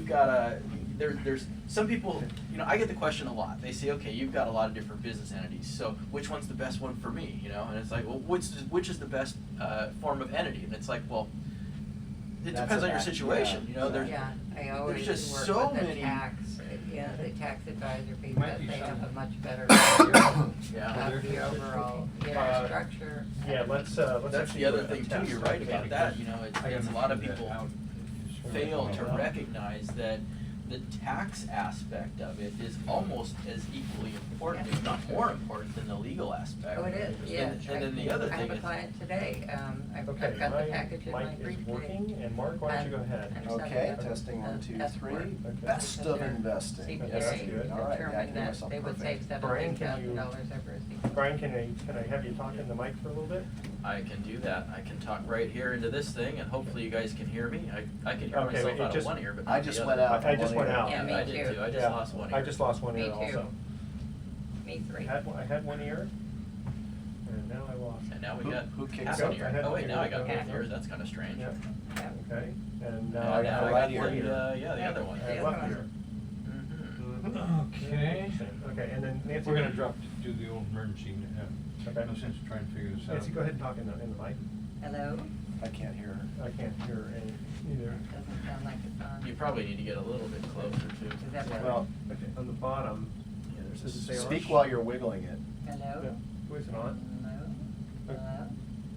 you've got there's some people, you know, I get the question a lot. They say, okay, you've got a lot of different business entities, so which one's the best one for me, you know? And it's like, well, which is the best form of entity? And it's like, well, it depends on your situation, you know. I always there's just work so with many. The tax advisor, because they have a much better of the overall structure. Yeah, let's That's the other thing too. You're right about that. You know, it's a lot of people fail to recognize that the tax aspect of it is almost as equally important, if not more important, than the legal aspect. Oh, it is, yeah. And then the other I thing have a is. client today, I've got Okay, the my package in my mic is briefcase. working, and Mark, why don't you go ahead? I'm Okay, setting up testing one, two, test three. work. Okay. Best of investing. CPA That's good. All right, yeah, I determined can that myself they would perfect. save Brian, can you- $17,000 over a seat. Brian, can I have you talk in the mic for a little bit? I can do that. I can talk right here into this thing, and hopefully you guys can hear me. I can hear Okay, myself it out of just- one ear, but I not just the went other. out. I just went out. Yeah, me I did too. I just Yeah, lost one ear. I just lost one Me ear too. also. Me three. I had one ear, and now I lost. And now we Who- got who kicks half up? an ear. I had Oh one wait, ear. now I got Yeah. both ears. That's kind of strange. Yeah, Yeah. okay, and Now now I I got got right right ear. ear. The other one. The And other left one. ear. Mhm. Okay. Okay, and then Nancy. We're gonna do the old emergency. Okay. No sense trying to figure this out. Nancy, go ahead and talk in the mic. Hello? I can't hear her. I can't hear any, either. Doesn't sound like it's on. You probably need to get a little bit closer too. Is that better? Well, okay, on the bottom, Yeah, there's does it this. say on? Speak while you're wiggling it. Hello? Yeah. Is it on? Hello? Hello?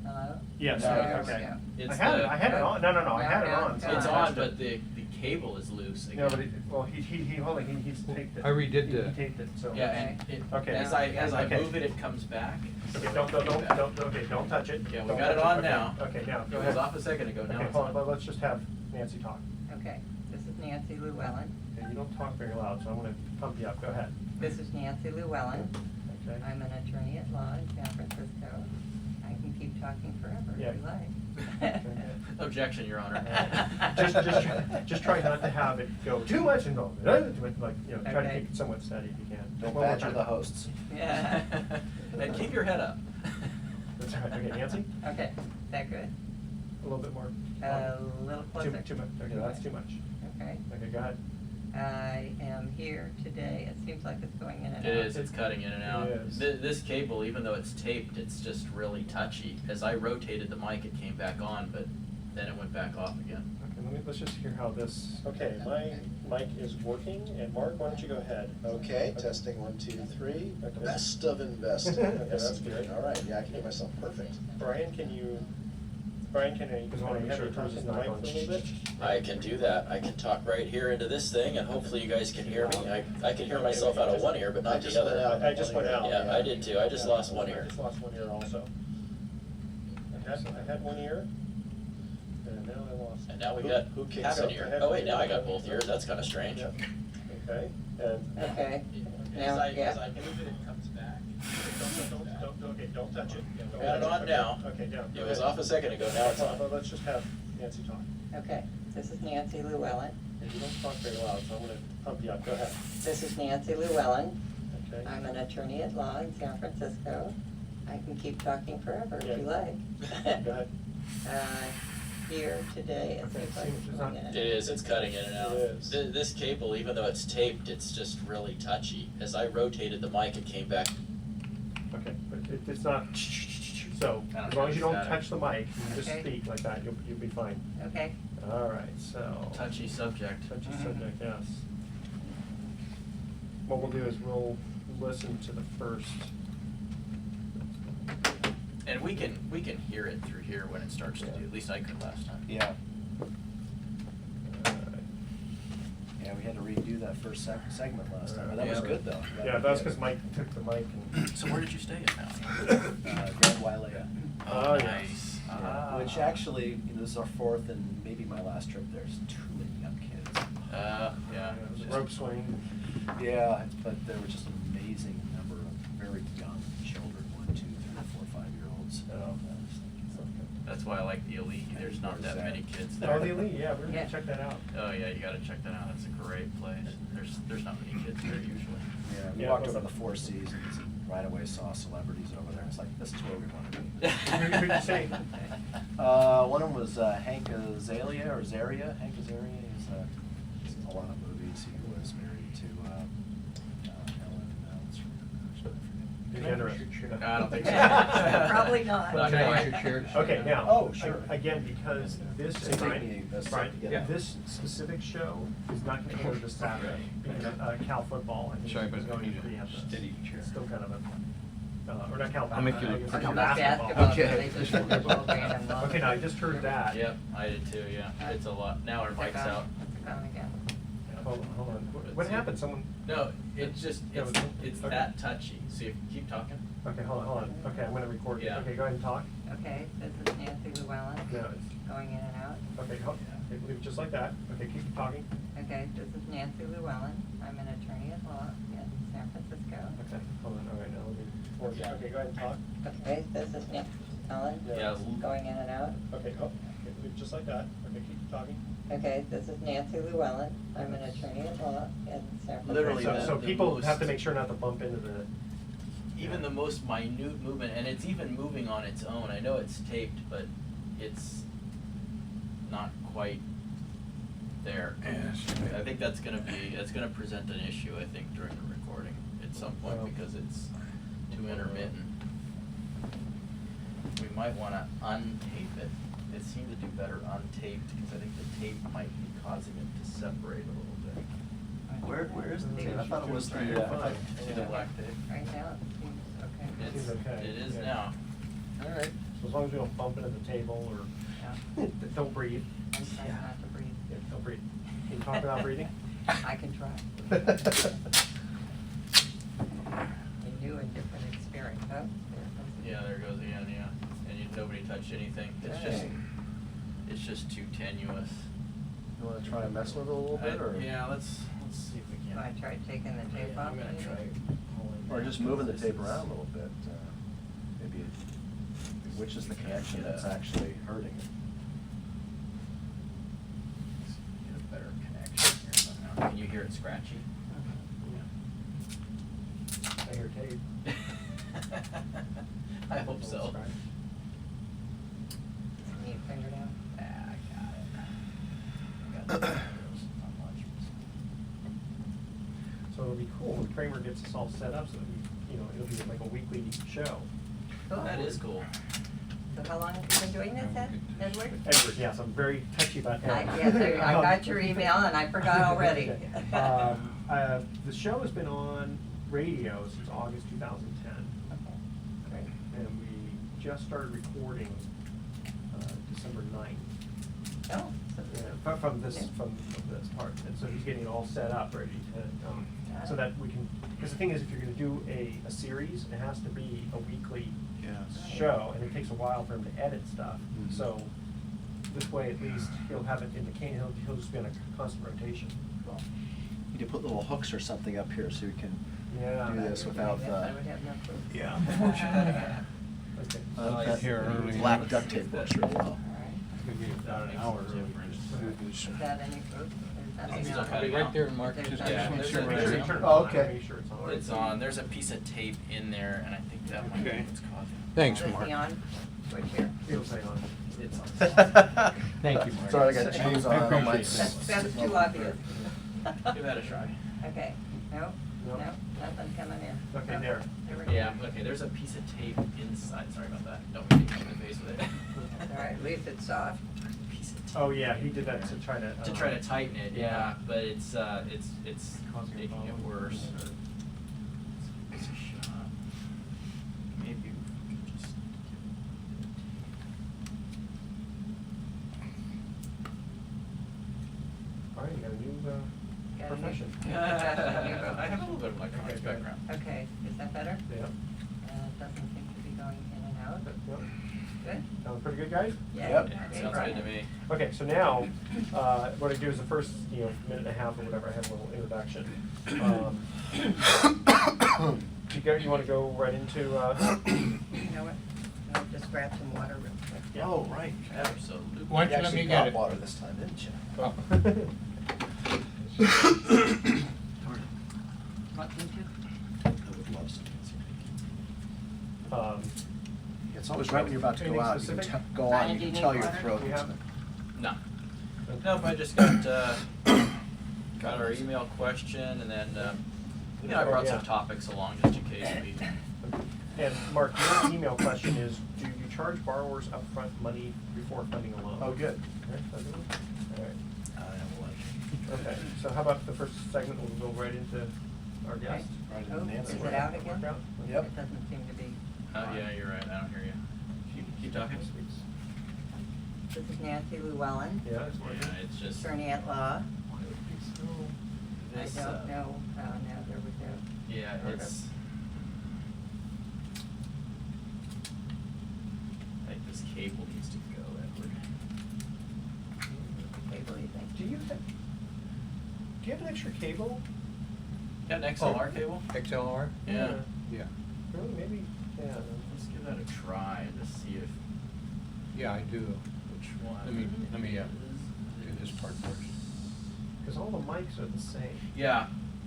Hello? Yes, No, There we okay. go. It's I had it on, no, I had it on. so It's I on, touched but it. the cable is loose again. No, but well, he's taped it. I redid He the- taped it, so. Yeah, and it, Okay. as I Okay. move it, it comes back. Okay, So don't it'll be back. okay, don't touch it. Yeah, we Don't got it touch on Okay, now. Okay, now, go It ahead. was off a second ago, now Okay, it's hold on. but let's just have Nancy talk. Okay, this is Nancy Llewellen. Okay, you don't talk very loud, so I'm gonna pump you up, go ahead. This is Nancy Llewellen. Okay. I'm an attorney at law in San Francisco. I can keep talking forever Yeah. if you like. Objection, Your Honor. Just try not to have it go too much and go, like, you know, try to Okay. keep it somewhat steady if you can. Don't One more badger time. the hosts. Yeah. And keep your head up. That's right, okay, Nancy, Okay, is that good? a little bit more. A little closer? Too much, okay, that's too much. Okay. Okay, go ahead. I am here today, it seems like it's going in and out. It is, it's cutting in and out. It is. This cable, even though it's taped, it's just really touchy. As I rotated the mic, it came back on, but then it went back off again. Okay, let's just hear how this. Okay, my mic is working, and Mark, why don't you go ahead? Okay, testing one, two, three. Okay. Best of investing. Okay, that's good. All right, yeah, I can hear myself perfect. Brian, can I Just wanna make have sure you talk hers is in the not mic for a on. little bit? I can do that. I can talk right here into this thing, and hopefully you guys can hear me. I can hear myself out of one ear, but I not just the went other. out. I just went out. Yeah, I did too. I just lost one ear. I just lost one ear also. I had one ear, and now I lost. And now we Who- got who kicks half an up? ear. Oh wait, now I got both ears. That's kind of strange. Yep. Okay, and. Okay, As now, I yeah. move it, it comes back. Don't touch it. We got it on now. Okay, down. It was off a second ago, now it's on. But let's just have Nancy talk. Okay, this is Nancy Llewellen. And you don't talk very loud, so I'm gonna pump you up, go ahead. This is Nancy Llewellen. Okay. I'm an attorney at law in San Francisco. I can keep talking forever Yeah. if you like. Go ahead. Here today, it Okay, seems like seems it's it's going not- in and It out. is, it's cutting in and out. It is. This cable, even though it's taped, it's just really touchy. As I rotated the mic, it came back. Okay, but it's not, so, I don't as long as you don't know. touch the mic, you just Okay. speak like that, you'll be fine. Okay, All right, so. Touchy subject. Touchy subject, yes. What we'll do is we'll listen to the first. And we can hear it through here when it starts to do, at least I could last time. Yeah. Yeah, we had to redo that first segment last time, but that was Yeah. good though. Yeah, that's because Mike took the mic and. So where did you stay at now? Grand Wailea. Oh, yes. nice. Which actually, you know, this is our fourth and maybe my last trip there. There's too many young kids. Yeah. It was a rope swing. Yeah, but there were just an amazing number of very young children, 1, 2, 3, 4, 5-year-olds. That's why I like the Elite. There's not that many kids there. Oh, the Elite, yeah, we're Yeah. gonna check that out. Oh yeah, you gotta check that out. That's a great place. There's not many kids there usually. Yeah, we Yeah, walked what's over up? the Four Seasons and right away saw celebrities over there. It's like, this is where we want to be. Who did you see? One of them was Hank Azalea or Zaria. Hank Azaria is a lot No, I don't think so. Probably not. Not Okay. quite. Your chair. Okay, now. Oh, sure. Again, because this, Just take Brian, me a Brian, second. Yeah. this specific show is not gonna go this Saturday, because Cal football, I think, Sorry, is but I going need to a preempt us. steady chair. It's still kind of a, or not Cal I'll make you basketball, look I guess pretty. Cal Not basketball. basketball, Okay. they just put football game and long. Okay, now I just heard that. Yep, I did too, yeah. It's a lot. Now our mic's out. It's gone again. Hold on, what happened, someone? No, it's just, Yeah, it's okay. that touchy. So if you keep talking. Okay, hold on, okay, I'm gonna record it, Yeah. okay, go ahead and talk. Okay, this is Nancy Llewellen, No, it's, going in and out. okay, okay, leave it just like that, okay, keep talking. Okay, this is Nancy Llewellen, I'm an attorney at law in San Francisco. Okay, hold on, all right, now let me, okay, go ahead and talk. Okay, this is Nancy Llewellen, Yeah. going in and out. Okay, okay, leave it just like that, okay, keep talking. Okay, this is Nancy Llewellen, I'm an attorney at law in San Francisco. Literally So the people most- have to make sure not to bump into the. Even the most minute movement, and it's even moving on its own. I know it's taped, but it's not quite there. I think that's gonna present an issue, I think, during the recording at some point, because it's too intermittent. We might wanna untape it. It seemed to do better untaped, because I think the tape might be causing it to separate a little bit. Where is the tape? I thought it was the, See the black tape? Right now, it seems okay. Seems okay, It is yeah. now. All right. So as long as we don't bump into the table or, Yeah. don't breathe. I'm trying not to breathe. Yeah, don't breathe. Can you talk without breathing? I can try. A new and different experience, oh, there it goes. Yeah, there it goes again, yeah. And nobody touched anything. It's just too tenuous. You wanna try and mess with it a little bit, or? Yeah, let's see if we can. So I tried taking the tape Yeah, off. I'm gonna maybe? try pulling Or that, just moving the because tape this is- around a little bit, maybe which is the connection that's actually hurting it. Get a better connection here somehow. Can you hear it scratchy? I hear tape. I hope so. Need a finger down? Ah, I got it. Not much. So it'll be cool when Kramer gets us all set up so that we, it'll be like a weekly show. Cool. That is cool. So how long have you been doing this, Edward? Edward, yes, I'm very touchy about that. Yes, I got your email and I forgot already. The show has been on radio since August 2010. Okay, great. And we just started recording December 9th. Oh, so Yeah, from this part, and so he's getting it all set up, ready to, so that we can, because the thing is, if you're gonna do a series, it has to be a weekly show, and it takes a while for him to edit stuff, Mhm. so this way at least he'll have it in the can, he'll just be on a constant rotation. You could put little hooks or something up here so you can Yeah. do this without, I would have no clue. Okay. that Here early. black duct tape works really well. All right. Could be about an hour early. Is that any proof? There's nothing Still else? cutting Right out. there, Mark. There's Just nothing Yeah, else? make there's sure a- we're there's a- ready. Turn it Oh, on, okay. make sure it's on. It's on. There's a piece of tape in there, and I think that might be Okay. what's causing it. Thanks, Is Mark. he on? Switch here. It'll say on. It's on. Thank you, Mark. Sorry, I got jeans on. I appreciate Might- that. That's too obvious. Give that a try. Okay, no, No. no, nothing coming in. Okay, there. There we go. Yeah, okay, there's a piece of tape inside. Sorry about that. Don't mean to hit you in the face with it. All right, at least it's soft. Piece of tape. Oh, yeah, he did that to try to. To try to tighten it, yeah, but it's Causing a making it problem. worse. It's a shot. Maybe we could just. All right, you got a new Got a new- profession. I have a little bit of electronics Okay, good. background. Okay, is that better? Yeah. It doesn't seem to be going in and out. Yep. Good? Sounds pretty good, guys? Yeah. Yep. Yeah, Okay, sounds right. good to me. Okay, so now, what I do is the first, minute and a half or whatever, I have a little introduction. You wanna go right into, You know what? I'll just grab some water real quick. Yeah. Oh, right. Absolutely. Why don't you let me get it? water this time, didn't you? Oh. Want me to? I would love some. It's always right when you're about to go Anything out, you can specific? go on, Brian, you do you can need tell your water? throat. We have- No. Nope, I just got our email question, and then, I brought some topics along just in case we And Mark, your email question is, do you charge borrowers upfront money before funding a loan? Oh, good. Right, that's good. All right. I don't like Okay, so how about the first segment, we'll go right into our guest? Right Oh, into Nancy. is it out again? Workout? Yep. It doesn't seem to be. Oh, yeah, you're right, I don't hear you. Keep talking. This is Nancy Llewellen, Yeah, it's working. Yeah, it's just. attorney at law. I This, don't know, now there we go. Yeah, Okay. it's. Like this cable needs to go, Edward. Cable, you think? Do you have an extra cable? Got an XLR cable? XLR? Yeah. Yeah. Really, maybe, yeah. Let's give that a try and just see if, Yeah, I do. which one. Let me do this part first. Because all the mics are the same. Yeah,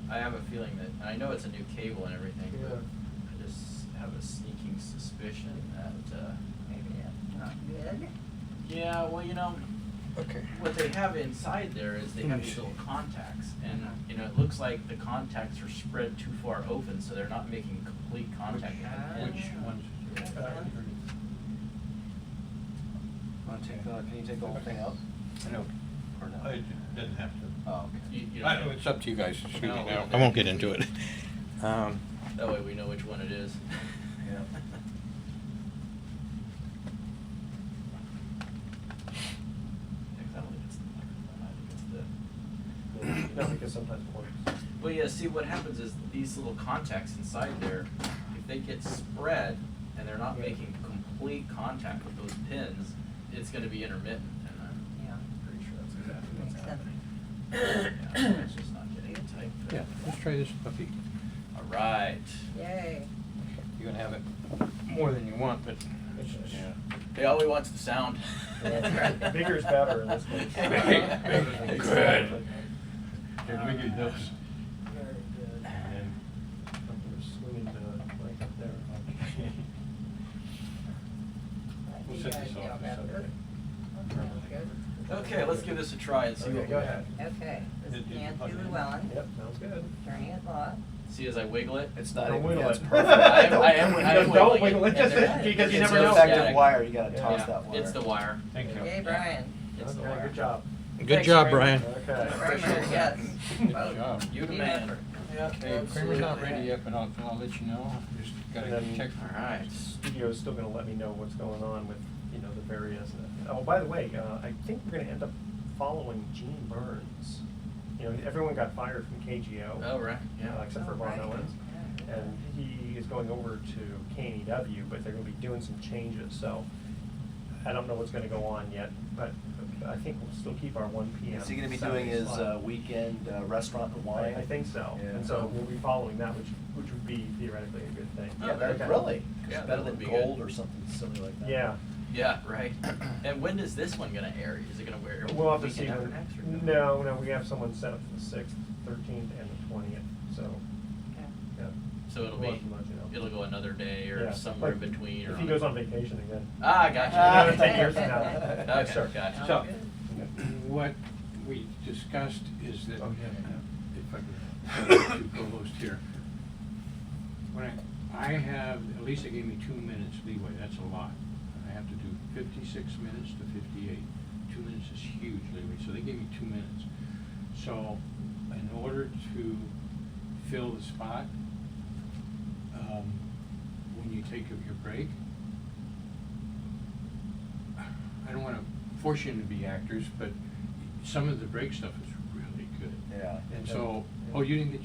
I have a feeling that, and I know it's a new cable and everything, but Yeah. I just have a sneaking suspicion that, Maybe that's not good. yeah, well, you know, Okay. what they have inside there is they have these little contacts, and, you know, it looks like the contacts are spread too far open, so they're not making complete contact with the Which pin. ones? Can you take the whole thing out? I know. Or no? It doesn't have to. Oh, okay. You I don't know, have- it's up to you guys to shoot No, it we now. don't I won't have get to. into it. That way we know which one it is. Yeah. I don't think it's the microphone, I think it's the. No, because sometimes it works. Well, yeah, see, what happens is these little contacts inside there, if they get spread and they're not Yeah. making complete contact with those pins, it's gonna be intermittent, and I'm Yeah. pretty sure that's exactly what's Makes sense. happening. Yeah, it's just not getting it tight. Yeah, let's try this puppy. All right. Yay. You're gonna have it more than you want, but, yeah. Hey, all we want's the sound. That's right. Bigger is better in this case. Good. Here, let me get those. Very good. And then, We're swinging the mic up there. we'll You set guys this know off. about It's this? okay. Good. Okay, let's give this a try and see Okay, what we go get. ahead. Okay, this is Did you Nancy plug it in? Llewellen, Yep, sounds good. attorney at law. See as I wiggle it? It's not Don't even, wiggle yeah, it. it's perfect. I am Don't wiggling wiggle it, and just there- because you it's never no know. Effective static. wire, you gotta Yeah. toss Yeah, that wire. it's the wire. Thank you. Yay, Brian. It's the Okay, wire. good job. Good Thanks, job, Brian. Brian. Okay. Kramer, yes. Good Both. job. You the Team man. effort. Yeah, Hey, Kramer's not ready yet, but I'll let you know. Just gotta And then- check. All right. Studio's still gonna let me know what's going on with, the various, oh, by the way, I think we're gonna end up following Gene Burns. Everyone got fired from KGO. Oh, right, yeah. Except for Oh, Ron right. Owens. Yeah. And he is going over to KNEW, but they're gonna be doing some changes, so I don't know what's gonna go on yet, but I think we'll still keep our 1 PM. Is he gonna be Saturday doing his slot. weekend restaurant and wine? I think so, Yeah. and so we'll be following that, which would be theoretically a good thing. Yeah, very that, good. really? 'Cause Yeah, it's that better would than be gold good. or something silly like that. Yeah. Yeah, right. And when is this one gonna air? Is it gonna air We'll have to weekend see. after next or No, we have someone set up for the 6th, 13th, and the 20th, so, Okay. yeah. So it'll We'll be, have to let you know. it'll go another day or Yeah, somewhere in like, between or. If he goes on vacation again. Ah, gotcha. Another 10 years from now. Okay, Sure. gotcha. So, good. what we discussed is that, Okay. if I could, to co-host here. When I have, Lisa gave me 2 minutes leeway, that's a lot. I have to do 56 minutes to 58. 2 minutes is huge leeway, so they gave me 2 minutes. So, in order to fill the spot, when you take your break, I don't wanna force you to be actors, but some of the break stuff is really good. Yeah. And so, oh, you didn't get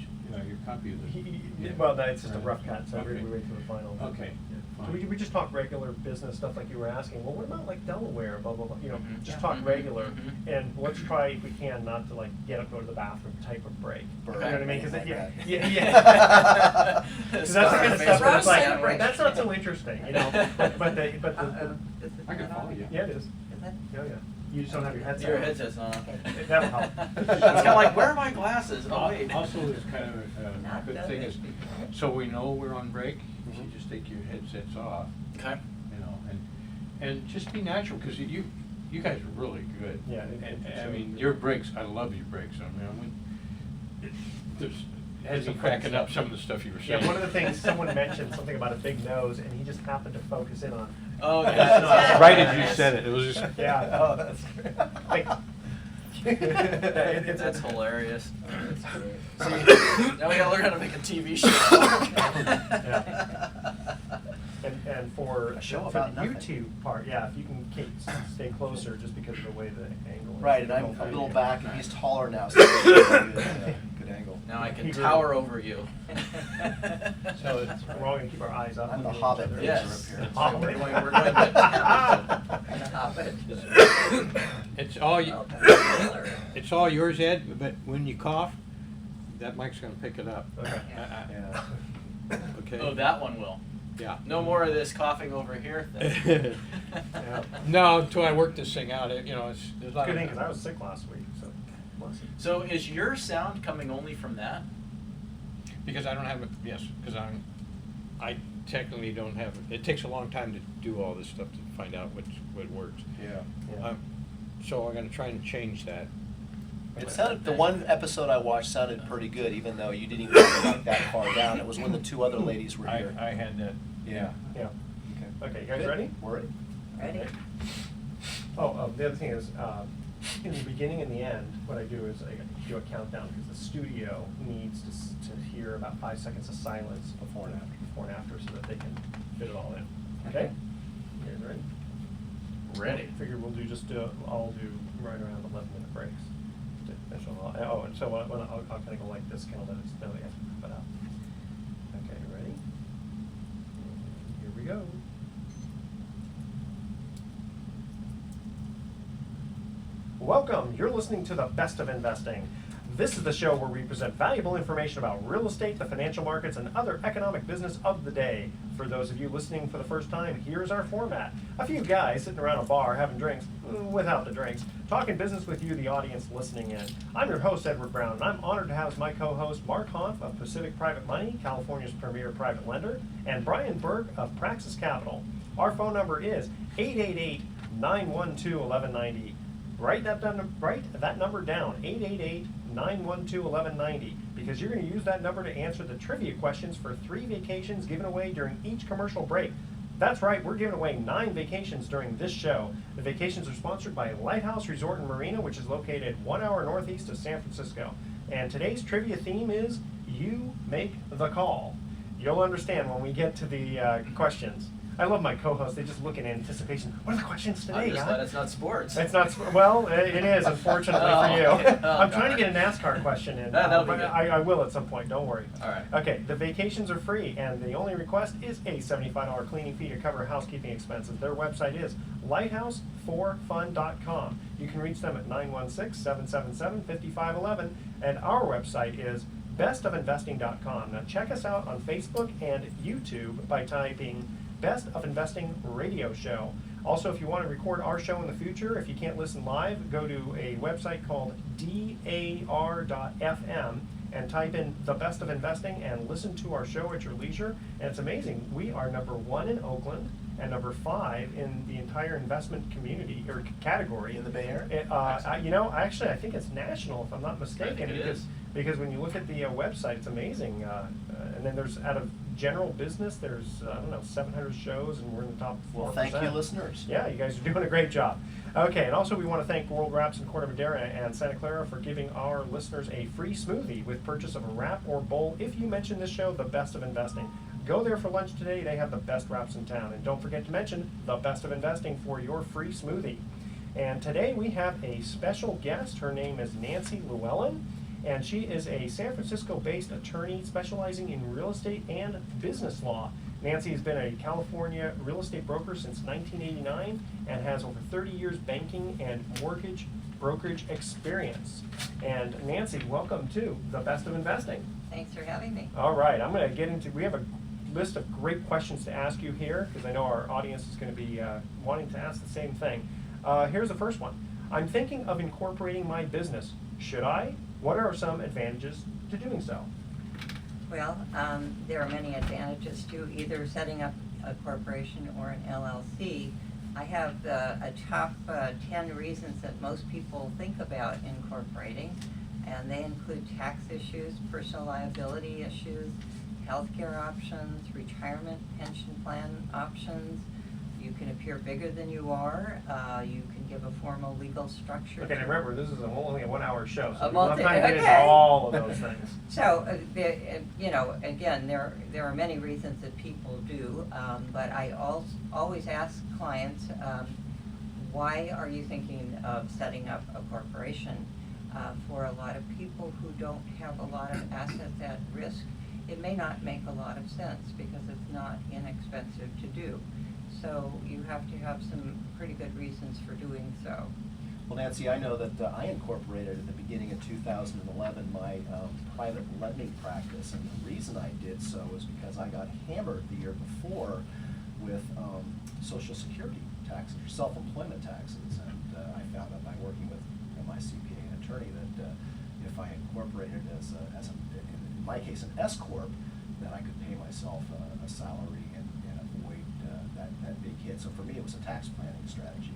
your copy of the. Well, that's just a Right. rough cut, so we Okay. wait for the final. Okay, Yeah. fine. So we just talk regular business stuff like you were asking, well, what about like Delaware, blah, blah, blah, Mhm. just Yeah. talk Mhm. regular, Mhm. and let's try, if we can, not to like get up, go to the bathroom type of break. You know Burn what I mean? 'Cause anything yeah, like that. yeah, yeah. 'Cause that's the kind of stuff that's Roasting. like, that's not so interesting, but the, Is it I can not follow on? you. yeah, it is, Is it? yeah, yeah. You just don't have your headset. Your headset's on. That'll help. It's kinda like, where are my glasses? Oh, wait. Also, it's kind of a Not good done thing this is, before. so we know we're on break, you Mhm. should just take your headsets off, Okay. and just be natural, cause you guys are really good. Yeah, And, it's I really mean, good. your breaks, I love your breaks, I mean, there's, has me cracking up some of the stuff you were saying. Yeah, one of the things, someone mentioned something about a big nose, and he just happened to focus in on. Oh, yeah. Right as you said it, it was just. Yeah. Oh, that's great. That's hilarious. See, now we gotta learn how to make a TV show. And for A show the about nothing. YouTube part, yeah, if you can stay closer, just because of the way the angle is. Right, and I'm a little back, and he's taller now, so it's a good angle. Now I can He grew. tower over you. So we're all gonna keep our eyes up. I'm the on each Hobbit other. Yes. Up here. That's right. We're going to And a hobbit. It's all, Well, that's hilarious. it's all yours, Ed, but when you cough, that mic's gonna pick it up. Okay. Yeah. Okay? Oh, that one will. Yeah. No more of this coughing over here thing. Yeah. No, until I work this thing out, there's a lot of. Good thing, because I was sick last week, so. bless you. So is your sound coming only from that? Because I don't have it, yes, because I technically don't have, it takes a long time to do all this stuff to find out what works. Yeah. So I'm gonna try and change that. It sounded, the one episode I watched sounded pretty good, even though you didn't even go like that far down. It was when the two other ladies were here. I had that. Yeah. Yeah. Okay. Okay, you guys Good. ready? We're ready. Ready? Oh, the other thing is, in the beginning and the end, what I do is I do a countdown, because the studio needs to hear about 5 seconds of silence before and after, so that they can fit it all in. Okay? You guys ready? Ready. Figure we'll do I'll do right around 11-minute breaks. Oh, and so I'll kind of go like this, kind of let it put out. Okay, ready? Here we go. Welcome. You're listening to the Best of Investing. This is the show where we present valuable information about real estate, the financial markets, and other economic business of the day. For those of you listening for the first time, here's our format. A few guys sitting around a bar having drinks, without the drinks, talking business with you, the audience listening in. I'm your host, Edward Brown, and I'm honored to have as my co-host Mark Hanf of Pacific Private Money, California's premier private lender, and Brian Berg of Praxis Capital. Our phone number is 888-912-1190. Write that number down, 888-912-1190, because you're going to use that number to answer the trivia questions for 3 vacations given away during each commercial break. That's right, we're giving away 9 vacations during this show. The vacations are sponsored by Lighthouse Resort and Marina, which is located 1 hour northeast of San Francisco. And today's trivia theme is You Make the Call. You'll understand when we get to the questions. I love my co-hosts. They just look in anticipation. What are the questions today, I'm just glad huh? it's not sports. It's not, well, it is, unfortunately for you. Okay. Oh, I'm trying to darn. get a NASCAR question in, That'll be but good. I will at some point, don't worry. All right. Okay, the vacations are free, and the only request is a $75 cleaning fee to cover housekeeping expenses. Their website is lighthouse4fun.com. You can reach them at 916-777-5511, and our website is bestofinvesting.com. Now check us out on Facebook and YouTube by typing Best of Investing Radio Show. Also, if you want to record our show in the future, if you can't listen live, go to a website called dar.fm and type in The Best of Investing and listen to our show at your leisure. And it's amazing. We are number 1 in Oakland and number 5 in the entire investment community or category. In the Bay Area? Actually, I think it's national, if I'm not mistaken. I think it is. Because when you look at the website, it's amazing. And then there's, out of general business, there's, 700 shows, and we're in the top 4%. Well, thank you, listeners. Yeah, you guys are doing a great job. Okay, and also we want to thank World Wraps in Corte Madera and Santa Clara for giving our listeners a free smoothie with purchase of a wrap or bowl if you mention this show, The Best of Investing. Go there for lunch today. They have the best wraps in town. And don't forget to mention The Best of Investing for your free smoothie. And today we have a special guest. Her name is Nancy Llewellen, and she is a San Francisco-based attorney specializing in real estate and business law. Nancy has been a California real estate broker since 1989 and has over 30 years banking and mortgage brokerage experience. And Nancy, welcome to The Best of Investing. Thanks for having me. All right, I'm going to get into, we have a list of great questions to ask you here, because I know our audience is going to be wanting to ask the same thing. Here's the first one. I'm thinking of incorporating my business. Should I? What are some advantages to doing so? Well, there are many advantages to either setting up a corporation or an LLC. I have a top 10 reasons that most people think about incorporating, And they include tax issues, personal liability issues, healthcare options, retirement pension plan options. You can appear bigger than you are. You can give a formal legal structure. Okay, now remember, this is only a 1 hour show, so A we don't have multi- time to get into okay. all of those things. So, you know, again, there are many reasons that people do, but I always ask clients, why are you thinking of setting up a corporation? For a lot of people who don't have a lot of assets at risk, it may not make a lot of sense because it's not inexpensive to do. So you have to have some pretty good reasons for doing so. Well, Nancy, I know that I incorporated at the beginning of 2011 my private lending practice, and the reason I did so was because I got hammered the year before with Social Security taxes, or self-employment taxes, and I found out by working with my CPA and attorney that if I incorporated as in my case, an S corp, that I could pay myself a salary and avoid that big hit. So for me, it was a tax planning strategy.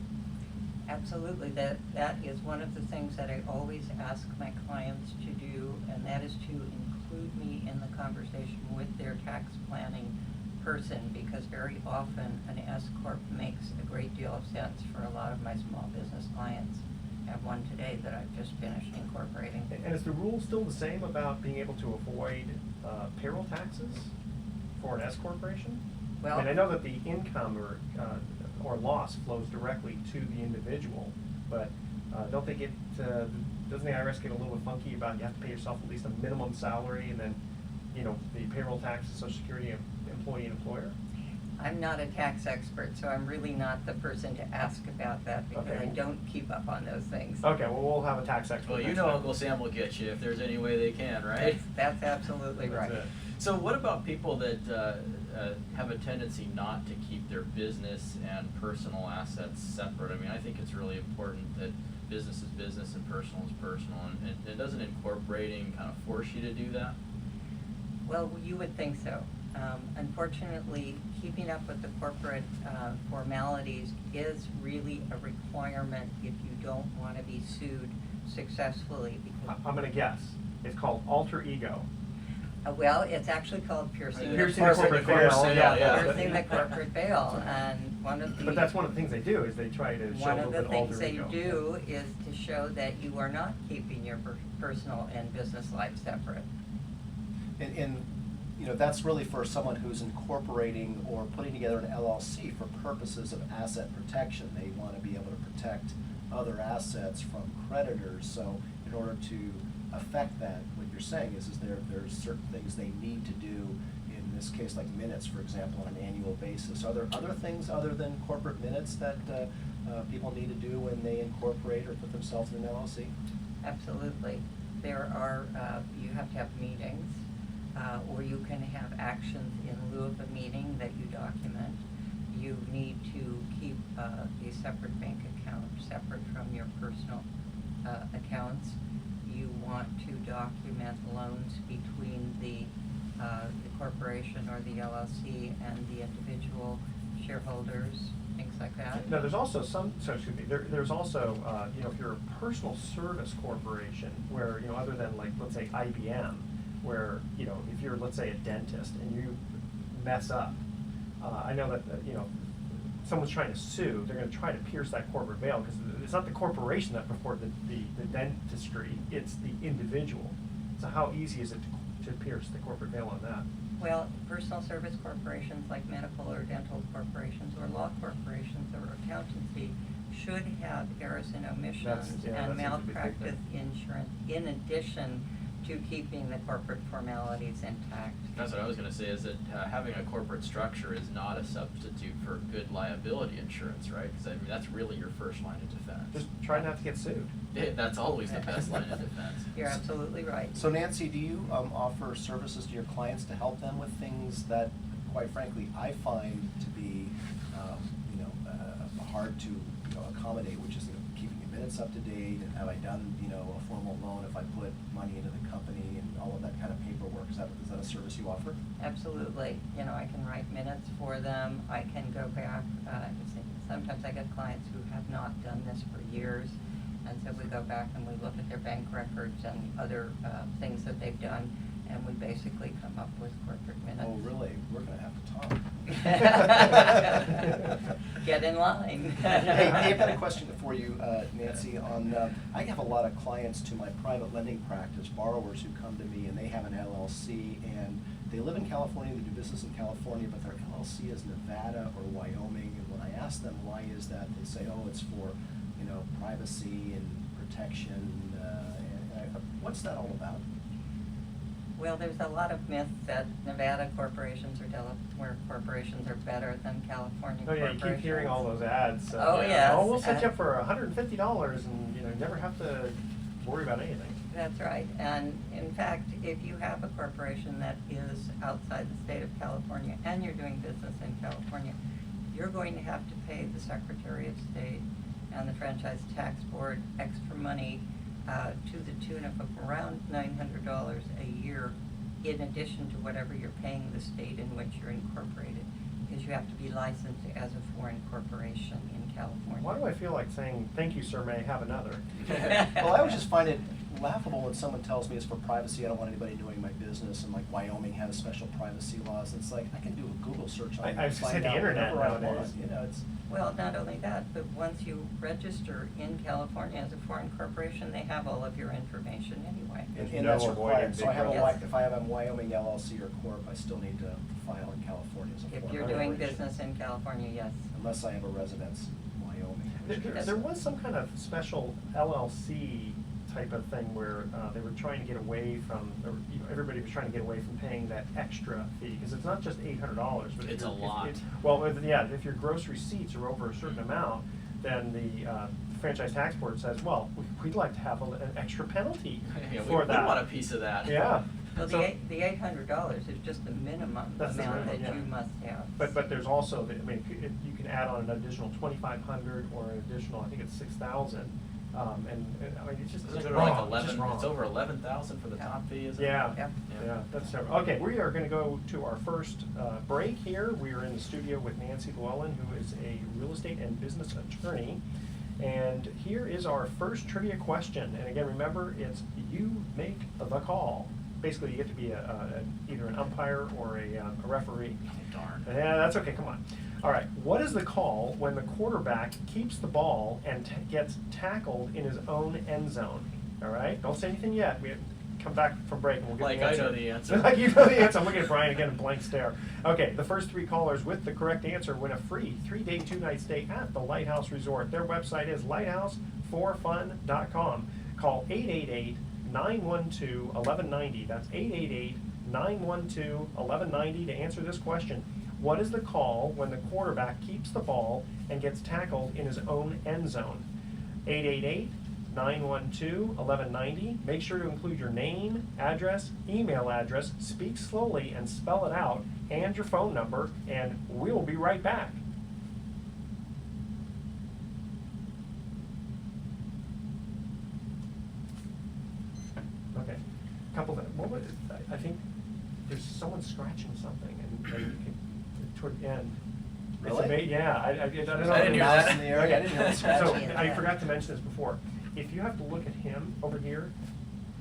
Absolutely, that is one of the things that I always ask my clients to do, and that is to include me in the conversation with their tax planning person, because very often an S corp makes a great deal of sense for a lot of my small business clients. I have one today that I've just finished incorporating. And is the rule still the same about being able to avoid payroll taxes for an S corporation? Well, I mean, I know that the income or loss flows directly to the individual, but don't they get, doesn't the IRS get a little bit funky about you have to pay yourself at least a minimum salary and then, you know, the payroll taxes, Social Security, employee and employer? I'm not a tax expert, so I'm really not the person to ask about that because Okay. I don't keep up on those things. Okay, well, we'll have a tax expert. Well, you next know time. Uncle Sam will get you if there's any way they can, right? That's absolutely That's right. it. So what about people that have a tendency not to keep their business and personal assets separate? I mean, I think it's really important that business is business and personal is personal, and doesn't incorporating kind of force you to do that? Well, you would think so. Unfortunately, keeping up with the corporate formalities is really a requirement if you don't want to be sued successfully. Because I'm gonna guess. It's called alter ego. Well, it's actually called piercing Piercing the corporate veil, yeah. piercing the corporate veil, and one of the But that's one of the things they do, is they try to show one a of little the bit alter things they ego. do is to show that you are not keeping your personal and business life separate. And you know, that's really for someone who's incorporating or putting together an LLC for purposes of asset protection. They want to be able to protect other assets from creditors. So in order to affect that, what you're saying is there's certain things they need to do, in this case like minutes, for example, on an annual basis. Are there other things other than corporate minutes that people need to do when they incorporate or put themselves in an LLC? Absolutely. There are, you have to have meetings, or you can have actions in lieu of a meeting that you document. You need to keep a separate bank account, separate from your personal accounts. You want to document loans between the corporation or the LLC and the individual shareholders, things like that. No, there's also there's also, you know, if you're a personal service corporation where, you know, other than like, let's say IBM, where, you know, if you're, let's say, a dentist and you mess up, I know that, you know, someone's trying to sue, they're gonna try to pierce that corporate veil, because it's not the corporation that performed the dentistry, it's the individual. So how easy is it to pierce the corporate veil on that? Well, personal service corporations like medical or dental corporations or law corporations or accountancy should have errors and omissions That seems to be a big malpractice thing. insurance in addition to keeping the corporate formalities intact. That's what I was gonna say, is that having a corporate structure is not a substitute for good liability insurance, right? Because I mean, that's really your first line of defense. Just try not to get sued. That's always the best line of defense. You're absolutely right. So Nancy, do you offer services to your clients to help them with things that, quite frankly, I find to be, you know, hard to, you know, accommodate, which is, you know, keeping your minutes up to date, and have I done, you know, a formal loan if I put money into the company, and all of that kind of paperwork. Is that a service you offer? Absolutely. You know, I can write minutes for them. I can go back. Sometimes I get clients who have not done this for years, And so we go back and we look at their bank records and other things that they've done, and we basically come up with corporate minutes. Oh, really? We're gonna have to talk. Get in line. Hey, I've got a question for you, Nancy, on, I have a lot of clients to my private lending practice, borrowers who come to me and they have an LLC and they live in California, they do business in California, but their LLC is Nevada or Wyoming, and when I ask them why is that, they say, oh, it's for, privacy and protection, what's that all about? Well, there's a lot of myths that Nevada corporations or Delaware corporations are better than California Oh yeah, corporations. you keep hearing all those ads. Oh, yes. Oh, we'll set you up for $150 and, never have to worry about anything. That's right. And in fact, if you have a corporation that is outside the state of California and you're doing business in California, you're going to have to pay the Secretary of State and the Franchise Tax Board extra money to the tune of around $900 a year, in addition to whatever you're paying the state in which you're incorporated, because you have to be licensed as a foreign corporation in California. Why do I feel like saying, thank you, sir, may I have another? Well, I always just find it laughable when someone tells me it's for privacy, I don't want anybody knowing my business, and like Wyoming has special privacy laws. It's like, I can do a Google search on it I and was gonna find say the out internet whatever I nowadays. want. It's. Well, not only that, but once you register in California as a foreign corporation, they have all of your information anyway. And no that's avoiding required, so big I have a, roads. if I have a Wyoming LLC or Corp, I still need to file in California as a foreign If you're corporation. doing business in California, yes. Unless I have a residence in Wyoming. which There, is- there was some kind of special LLC type of thing where they were trying to get away from, or, everybody was trying to get away from paying that extra fee, because it's not just $800, but if It's a you're- lot. Well, if your gross receipts are over a certain amount, then the Franchise Tax Board says, well, we'd like to have an extra penalty Yeah, for we that. want a piece of that. Yeah. Well, So- the $800 is just the minimum That's the amount that minimum, yeah. you must have. But there's also, you can add on an additional 2,500 or an additional, I think it's 6,000, it's just, Isn't it's it wrong, like it's 11? just wrong. It's over 11,000 for the top fee, isn't it? Yeah, Yep. yeah, that's terrible. Okay, we are gonna go to our first break here. We are in the studio with Nancy Llewellen, who is a real estate and business attorney. And here is our first trivia question. And again, remember, it's you make the call. Basically, you get to be either an umpire or a referee. Oh, darn. Yeah, that's okay, come on. All right, what is the call when the quarterback keeps the ball and gets tackled in his own end zone? All right, don't say anything yet. We come back from break and we'll get Like the answer. I know the answer. Like you know the answer. I'm looking at Brian again, a blank stare. Okay, the first three callers with the correct answer win a free 3-day, 2-night stay at the Lighthouse Resort. Their website is lighthouse4fun.com. Call 888-912-1190. That's 888-912-1190 to answer this question. What is the call when the quarterback keeps the ball and gets tackled in his own end zone? 888-912-1190. Make sure to include your name, address, email address, speak slowly and spell it out, and your phone number, and we'll be right back. Okay, couple of, what was it? I think there's someone scratching something, and you can, toward the end. It's Really? yeah, I don't know. I didn't hear if that. it's- In the area, I didn't hear the So, scratching. I forgot to mention this before. If you have to look at him over here,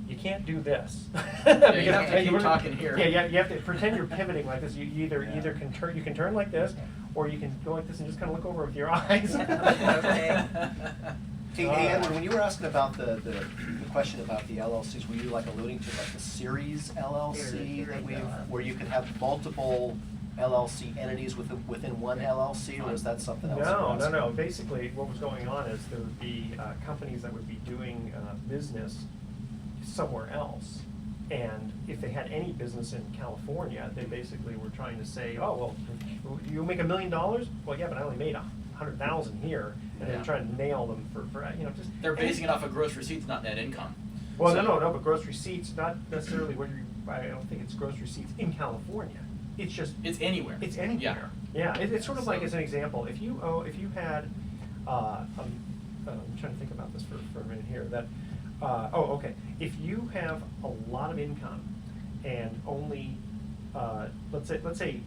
you can't do this. Yeah, you have to keep talking here. Yeah, you have to pretend you're pivoting like this. You either Yeah. can turn, you can turn like this, or you can go like this and just kind of look over with your eyes. Okay. Hey, Edward, when you were asking about the question about the LLCs, were you like alluding to like the series LLC Series that LLC. where you could have multiple LLC entities within one LLC, or is that something else? No. Basically, what was going on is there would be companies that would be doing business somewhere else. And if they had any business in California, they basically were trying to say, oh, well, you make $1 million? Well, yeah, but I only made 100,000 here. And Yeah. they're trying to nail them for just. They're basing it off of gross receipts, not net income. Well, So- no, but gross receipts, not necessarily I don't think it's gross receipts in California. It's just. It's anywhere. It's anywhere. Yeah, it's sort of like, as an example, if you had, I'm trying to think about this for a minute here, that, okay. If you have a lot of income and only, let's say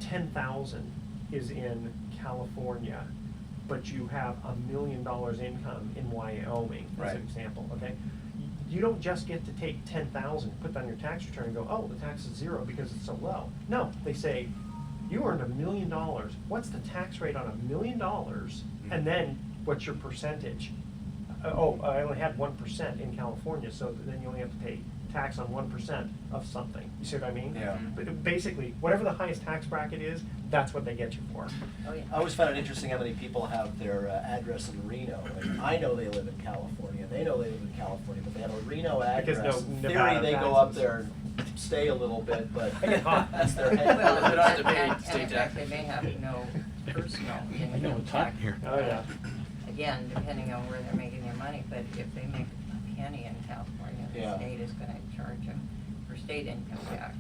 10,000 is in California, but you have $1 million income in Wyoming, as Right. an example, okay? You don't just get to take 10,000, put that on your tax return and go, oh, the tax is 0 because it's so low. No, they say, you earned $1 million. What's the tax rate on $1 million? And then what's your percentage? Oh, I only had 1% in California, so then you only have to pay tax on 1% of something. You see what I mean? Yeah. But basically, whatever the highest tax bracket is, that's what they get you for. Oh, yeah. I always found it interesting how many people have their address in Reno. And I know they live in California, they know they live in California, but they have a Reno Because address. no In theory, Nevada they go up taxes. there and stay a little bit, but They get hot. that's their head. Well, They don't have to pay and state in fact, tax. they may have no personal I know income it's hot tax. here. Oh, yeah. Again, depending on where they're making their money, but if they make a penny in California, the Yeah. state is gonna charge them for state income tax.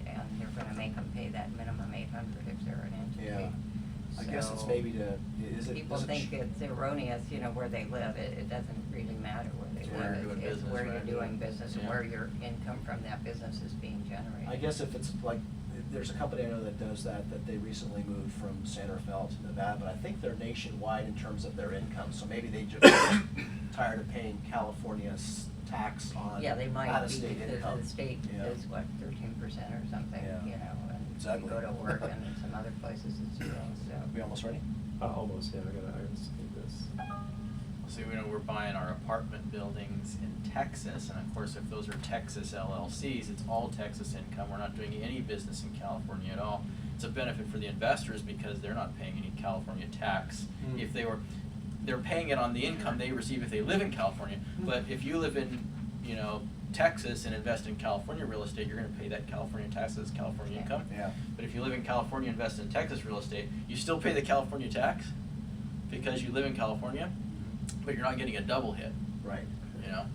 And they're gonna make them pay that minimum 800 if they're an entity. Yeah. I guess it's So maybe to, is it? people is it think it's erroneous, you know, where they live. It doesn't really matter where they Where live. you're doing It's business, where you're right? doing business and Yeah. where your income from that business is being generated. I guess if it's like, there's a company I know that does that they recently moved from Santa Fe to Nevada, but I think they're nationwide in terms of their income, so maybe they just tired of paying California's tax on Yeah, they might be, out-of-state because income. the state Yeah. is what, 13% or something, Yeah. you know, It's and you ugly. go to work and in some other places it's 0, so. We almost ready? Almost, yeah, I gotta see this. So, you know, we're buying our apartment buildings in Texas, and of course, if those are Texas LLCs, it's all Texas income. We're not doing any business in California at all. It's a benefit for the investors because they're not paying any California tax. Mm. If they're paying it on the income they receive if they live in California. But if you live in, you know, Texas and invest in California real estate, you're gonna pay that California tax as California Yeah. income. Yeah. But if you live in California and invest in Texas real estate, you still pay the California tax because you live in California, but you're not getting a double hit, Right. you know?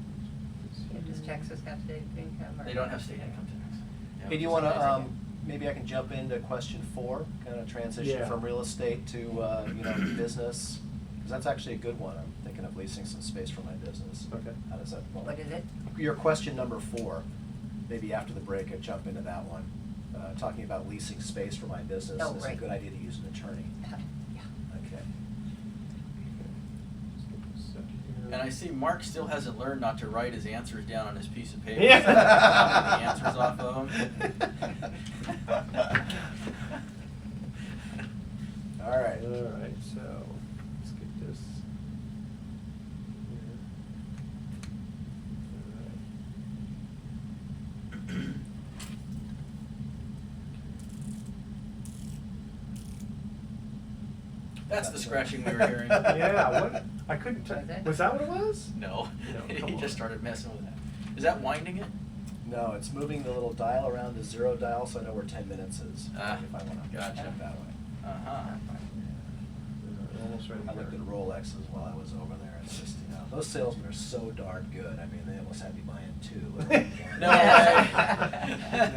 Yeah, does Texas have state income or? They don't have state income tax. Yeah, Hey, do you which is wanna, amazing. maybe I can jump into question 4, kind of transition Yeah. from real estate to, you know, business? Because that's actually a good one. I'm thinking of leasing some space for my business. Okay. How does that? What is it? Your question number 4, maybe after the break, I jump into that one. Talking about leasing space for my business. Oh, It's a right. good idea to use an attorney. Yeah. Okay. And I see Mark still hasn't learned not to write his answers down on his piece of paper. Yeah. So copy the answers off of him. All right. All right, so let's get this here. That's the scratching we were hearing. All right. Yeah, what, I couldn't, Was it? was that what it was? No, No, come he on. just started messing with that. Is that winding it? No, it's moving the little dial around to 0 dial, so I know where 10 minutes is. Ah, if I want to gotcha. check that way. Uh-huh. Almost ready. I looked at Rolexes while I was over there. It's just, you know, those salesmen are so darn good. I mean, they almost had me buying 2. No way.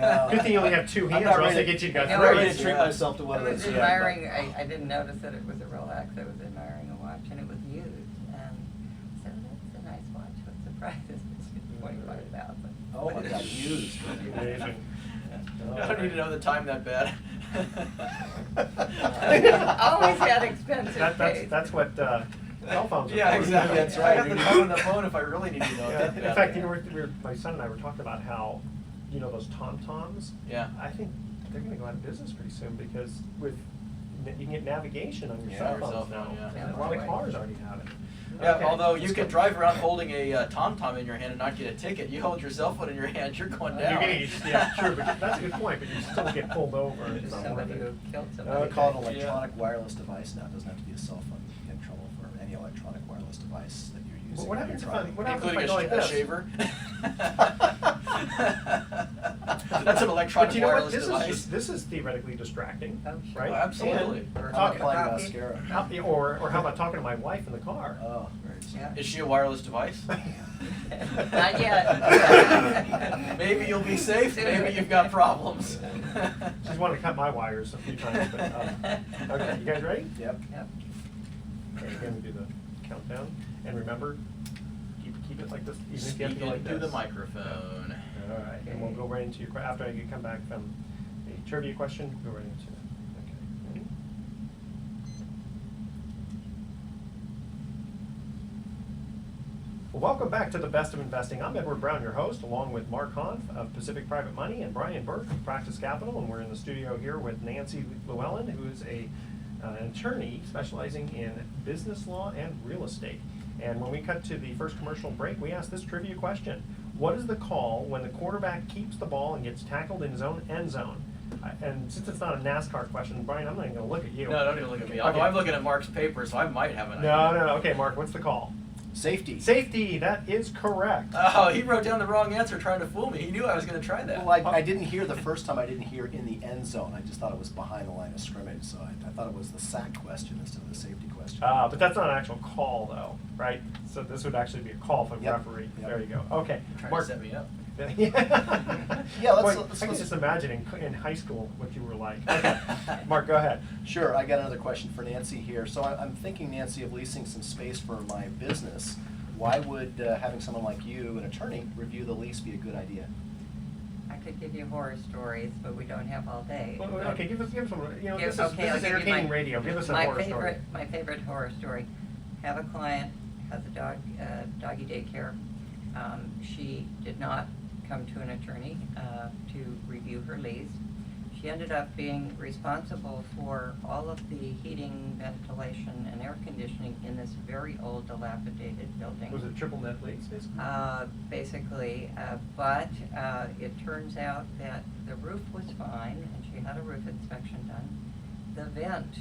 No. Good thing you only have 2 I'm hands, not or else ready- they get you to go I'm I'm not not through ready it. to treat Yeah. myself to one I of was those. admiring, I didn't notice that it was a Rolex, I was admiring a watch, and it was used, and so that's a nice watch, what's the price? It's 25,000. Oh my God, used. Amazing. I don't need to know the time that bad. Always had expensive taste. That's what cell phones are Yeah, for. exactly. That's I right. have the time on the phone if I really need to know Yeah, that in bad. fact, you know, my son and I were talking about how, you know, those TomToms. Yeah. I think they're going to go out of business pretty soon because with you can get navigation on your Yeah, cell your phones cell now. phone, yeah. And a lot of cars already have it. Yeah, Okay. although you Let's can go. drive around holding a TomTom in your hand and not get a ticket. You hold your cell phone in your hand, you're going You're down. getting, yeah, true, but that's a good point. But you still get pulled over. And it's Just not somebody worth who it. killed I somebody. would call it an Okay. electronic wireless device now. It doesn't have to be a cell phone. You can get in trouble for any electronic wireless device that you're using. What when happens you're if I- driving. what happens if I Including go like a this? shaver. That's an electronic But you know what? wireless device. This is theoretically distracting, Oh, sure. right? Oh, absolutely. And Or talking- applying Coffee. mascara. or how about talking to my wife in the car? Oh, very Yeah. Is she a wireless device? Not yet. Maybe you'll be safe, maybe you've got problems. She's wanted to cut my wires a few times, but, okay, you guys ready? Yep. Yep. Okay, again, we do the countdown, and remember, keep it like this, even if you have to Speak go like into this. the microphone. All right, and we'll go right into your, after you come back from a trivia question, go right into it. Okay. Ready? Well, welcome back to the Best of Investing. I'm Edward Brown, your host, along with Mark Hanf of Pacific Private Money and Brian Burke of Practice Capital, and we're in the studio here with Nancy Llewellen, who is an attorney specializing in business law and real estate. And when we cut to the first commercial break, we asked this trivia question. What is the call when the quarterback keeps the ball and gets tackled in his own end zone? And since it's not a NASCAR question, Brian, I'm not even going to look at you. No, don't even look at me. Although Okay. I'm looking at Mark's paper, so I might have an No. idea. Okay, Mark, what's the call? Safety. Safety, that is correct. Oh, he wrote down the wrong answer trying to fool me. He knew I was going to try that. Well, I didn't hear the first time. I didn't hear in the end zone. I just thought it was behind the line of scrimmage. So I thought it was the sack question instead of the safety question. But that's not an actual call, though, right? So this would actually be a call from Yep. referee. Yep. There you go. Okay. Trying Mark. to set me up. Yeah, let's- Boy, let's- I can just imagine in high school what you were like. Okay. Mark, go ahead. Sure, I got another question for Nancy here. So I'm thinking, Nancy, of leasing some space for my business. Why would having someone like you, an attorney, review the lease be a good idea? I could give you horror stories, but we don't have all day. Well, okay, give us some. You know, Give- this is, okay, I'll this is give you entertaining my- radio. Give us a my horror favorite, story. My favorite horror story. Have a client, has a doggy daycare. She did not come to an attorney to review her lease. She ended up being responsible for all of the heating, ventilation, and air conditioning in this very old, dilapidated building. Was it a triple net lease, basically? Basically, but it turns out that the roof was fine, and she had a roof inspection done. The vent,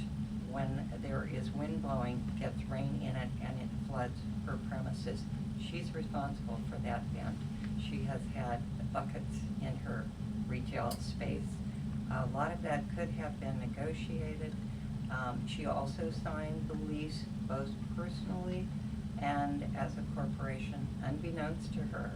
when there is wind blowing, gets rain in it and it floods her premises. She's responsible for that vent. She has had buckets in her retail space. A lot of that could have been negotiated. She also signed the lease both personally and as a corporation, unbeknownst to her.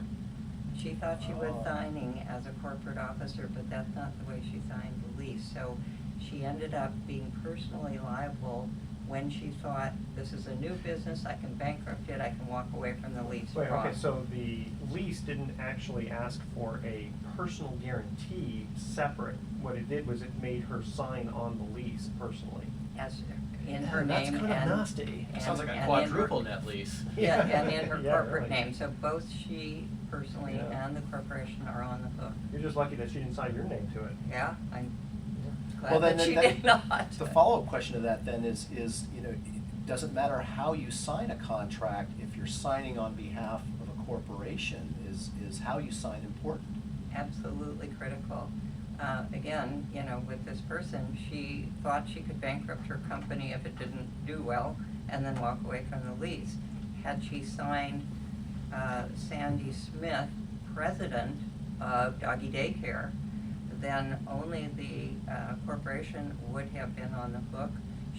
She thought she was Oh. signing as a corporate officer, but that's not the way she signed the lease. So she ended up being personally liable when she thought, this is a new business, I can bankrupt it, I can walk away from the lease. Wait, Wrong. okay, so the lease didn't actually ask for a personal guarantee separate. What it did was it made her sign on the lease personally. As in her That's name kinda and. nasty. That sounds like a and in her- quadruple net lease. Yeah, and in her Yeah, corporate really. name, so both she personally Yeah. and the corporation are on the hook. You're just lucky that she didn't sign your name to it. Yeah, I'm Well, glad that she did not. The follow-up question to that then is, you know, it doesn't matter how you sign a contract, if you're signing on behalf of a corporation, is how you sign important? Absolutely critical. Again, you know, with this person, she thought she could bankrupt her company if it didn't do well and then walk away from the lease. Had she signed Sandy Smith, president of Doggy Daycare, then only the corporation would have been on the hook.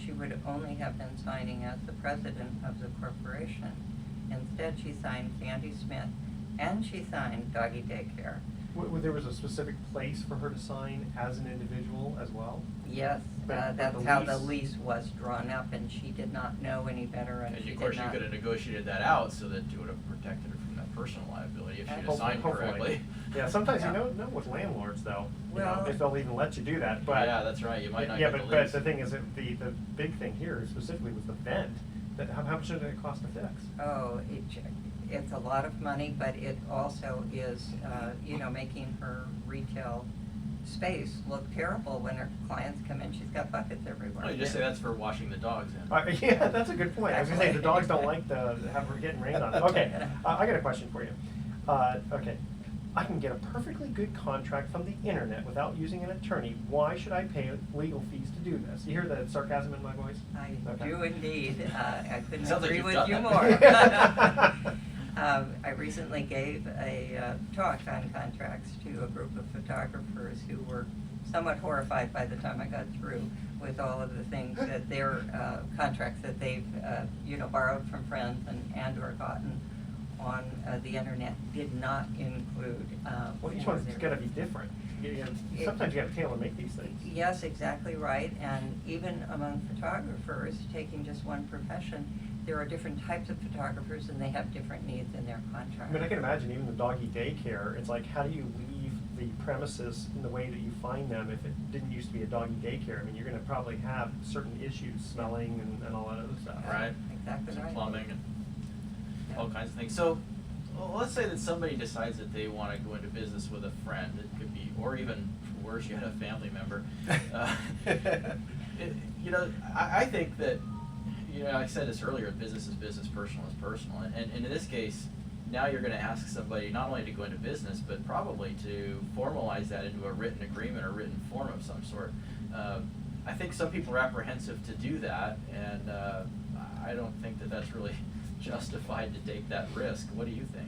She would only have been signing as the president of the corporation. Instead, she signed Sandy Smith, and she signed Doggy Daycare. There was a specific place for her to sign as an individual as well? Yes, But that's the how the lease- lease was drawn up, and she did not know any better, and And she of did course, you not. could have negotiated that out so that you would have protected her from that personal liability if she had signed Hopefully. correctly. Yeah, sometimes Yeah. you know with landlords though, you know, Well- if they'll even let you do that, but. Yeah, that's right, you might not Yeah, get the but lease. the thing is, that the big thing here specifically was the vent. How much did it cost to fix? Oh, it's a lot of money, but it also is, you know, making her retail space look terrible when her clients come in. She's got buckets everywhere. Well, you just say that's for washing the dogs in. Yeah, that's a good point. I was gonna say, the dogs don't like to have her getting rained on. Okay, I got a question for you. Okay, I can get a perfectly good contract from the internet without using an attorney. Why should I pay legal fees to do this? You hear the sarcasm in my voice? I Okay. do indeed. I couldn't Sounds like agree you've with done you that. more. I recently gave a talk on contracts to a group of photographers who were somewhat horrified by the time I got through with all of the things that their contracts that they've you know, borrowed from friends and or gotten on the internet did not include. Well, each for one's their- gotta be different. Sometimes you gotta tailor make these things. Yes, exactly right, and even among photographers, taking just one profession, there are different types of photographers and they have different needs in their contract. I mean, I can imagine even the doggy daycare, it's like, how do you leave the premises in the way that you find them if it didn't used to be a doggy daycare? I mean, you're gonna probably have certain issues, smelling and all that other stuff. Right. Exactly Some right. plumbing and. all kinds of things. So, well, let's say that somebody decides that they want to go into business with a friend. It could be, or even worse, you had a family member. You know, I think that, you know, I said this earlier, business is business, personal is personal. And in this case, now you're going to ask somebody not only to go into business, but probably to formalize that into a written agreement or written form of some sort. I think some people are apprehensive to do that, and I don't think that that's really justified to take that risk. What do you think?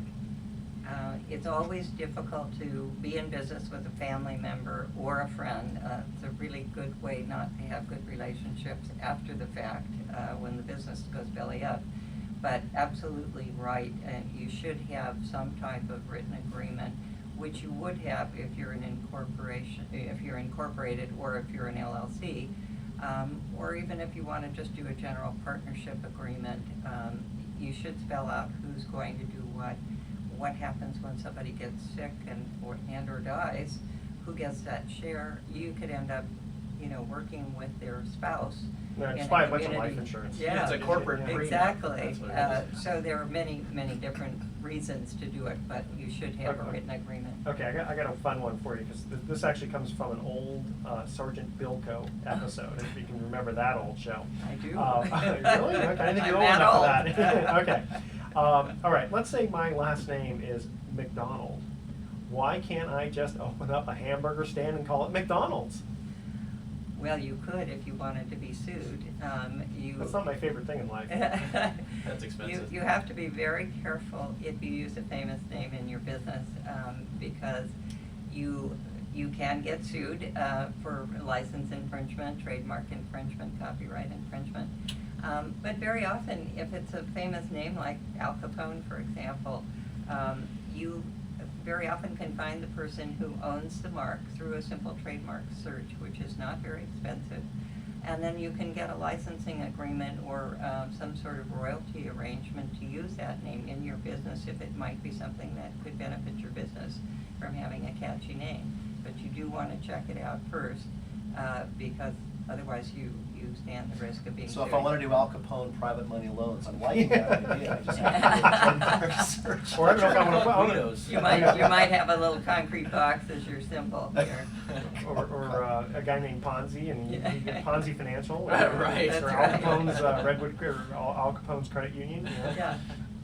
It's always difficult to be in business with a family member or a friend. It's a really good way not to have good relationships after the fact when the business goes belly up. But absolutely right, you should have some type of written agreement, which you would have if you're an incorporation, if you're incorporated, or if you're an LLC, or even if you want to just do a general partnership agreement. You should spell out who's going to do what happens when somebody gets sick and or dies, who gets that share. You could end up, you know, working with their spouse. Yeah, in just a buy a bunch of community. life insurance. Yeah, It's a corporate agreement. exactly. That's what it is. So there are many different reasons to do it, but you should have a Okay. written agreement. Okay, I got a fun one for you, because this actually comes from an old Sergeant Bilko episode, if you can remember that old show. I do. Really? Okay, I think you're I'm old that enough old. for that. Okay. All right, let's say my last name is McDonald. Why can't I just open up a hamburger stand and call it McDonald's? Well, you could if you wanted to be sued. That's not my favorite thing in life. That's expensive. You have to be very careful if you use a famous name in your business, because you can get sued for license infringement, trademark infringement, copyright infringement. But very often, if it's a famous name like Al Capone, for example, you very often can find the person who owns the mark through a simple trademark search, which is not very expensive. And then you can get a licensing agreement or some sort of royalty arrangement to use that name in your business if it might be something that could benefit your business from having a catchy name. But you do want to check it out first, because otherwise you stand the risk of being So if sued. I want to do Al Capone private money loans, I'm liking that idea. I just have to do a trademark search. Or I don't know if I'm gonna- Guidos. You might have a little concrete box as your symbol here. Or a guy named Ponzi, and you get Ponzi Financial. Or, Right. That's Or right. Al Capone's Redwood, or Al Capone's Credit Union. You know? Yeah,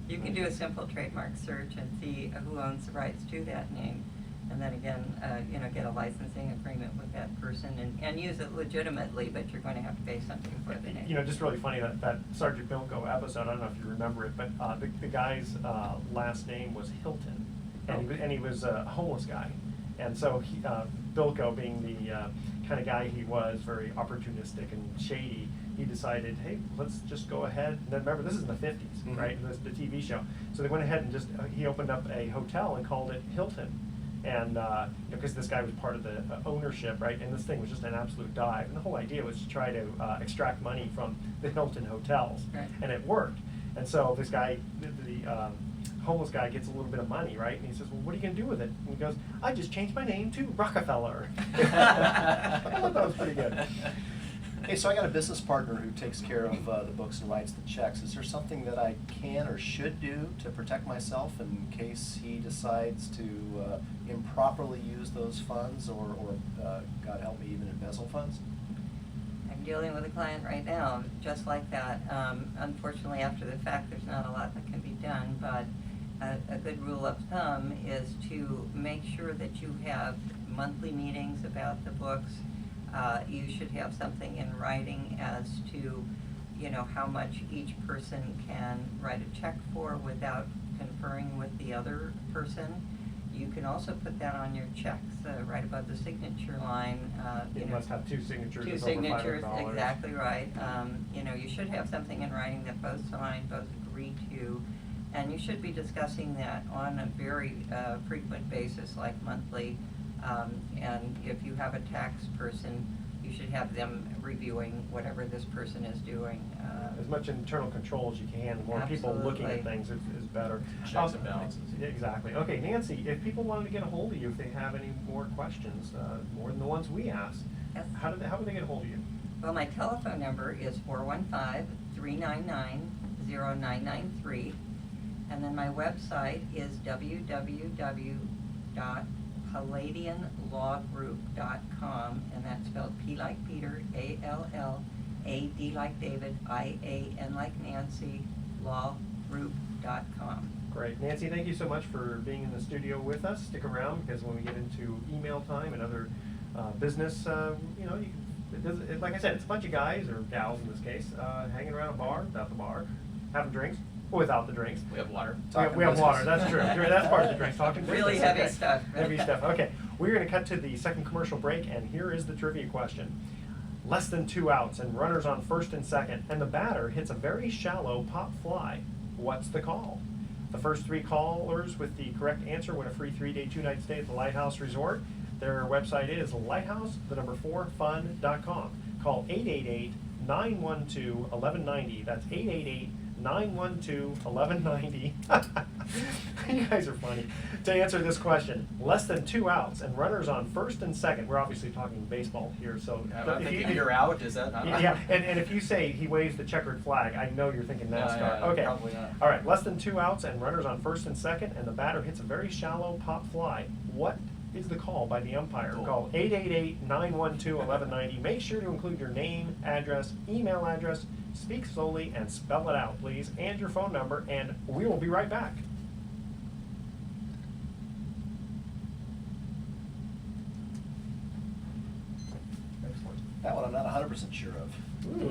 you can do a simple trademark search and see who owns the rights to that name. And then again, you know, get a licensing agreement with that person and use it legitimately, but you're going to have to pay something for the name. You know, just really funny that Sergeant Bilko episode. I don't know if you remember it, but the guy's last name was Hilton, and he was a homeless guy, and so Bilko, being the kind of guy he was, very opportunistic and shady, he decided, hey, let's just go ahead. And then remember, this is in the 50s, Mhm. right? The TV show. So they went ahead and just he opened up a hotel and called it Hilton. And because this guy was part of the ownership, right, and this thing was just an absolute dive. And the whole idea was to try to extract money from the Hilton hotels, Right. and it worked. And so this guy, the homeless guy, gets a little bit of money, right, and he says, "Well, what are you gonna do with it?" And he goes, "I just changed my name to Rockefeller." I thought that was pretty good. Hey, so I got a business partner who takes care of the books and writes the checks. Is there something that I can or should do to protect myself in case he decides to improperly use those funds, or God help me, even embezzle funds? I'm dealing with a client right now, just like that. Unfortunately, after the fact, there's not a lot that can be done, but a good rule of thumb is to make sure that you have monthly meetings about the books. You should have something in writing as to, you know, how much each person can write a check for without conferring with the other person. You can also put that on your checks, right above the signature line. You know, must have two signatures. Two that's over signatures, $500. exactly right. You know, you should have something in writing that both sign, both agree to, and you should be discussing that on a very frequent basis, like monthly. And if you have a tax person, you should have them reviewing whatever this person is doing. As much internal control as you can. More people looking at Absolutely. things is better. Checks and balances. Exactly. Okay, Nancy, if people wanted to get a hold of you, if they have any more questions, more than the ones we asked, Yes. how would they get a hold of you? Well, my telephone number is 415-399-0993. And then my website is www.palladianlawgroup.com, and that's spelled P like Peter, A-L-L-A-D like David, I-A-N like Nancy, lawgroup.com. Great. Nancy, thank you so much for being in the studio with us. Stick around, because when we get into email time and other business, you know, like I said, it's a bunch of guys, or gals in this case, hanging around a bar, without the bar, having drinks, or without the drinks. We have water. We have water, that's true. That's part of the drinks, talking Really business, heavy okay. stuff. Heavy stuff, okay. We're gonna cut to the second commercial break, and here is the trivia question. Less than 2 outs and runners on first and second, and the batter hits a very shallow pop fly. What's the call? The first 3 callers with the correct answer win a free 3-day, 2-night stay at the Lighthouse Resort. Their website is lighthouse4fun.com. Call 888-912-1190. That's 888-912-1190. You guys are funny. To answer this question, less than 2 outs and runners on first and second. We're obviously talking baseball here, so I'm thinking you're out, is that not? yeah, and if you say he waves the checkered flag, I know you're thinking NASCAR. yeah, Okay. probably not. All right, less than 2 outs and runners on first and second, and the batter hits a very shallow pop fly. What is the call by the umpire? Cool. Call 888-912-1190. Make sure to include your name, address, email address, speak slowly, and spell it out, please, and your phone number, and we will be right back. Excellent. That one I'm not 100% sure of. Ooh,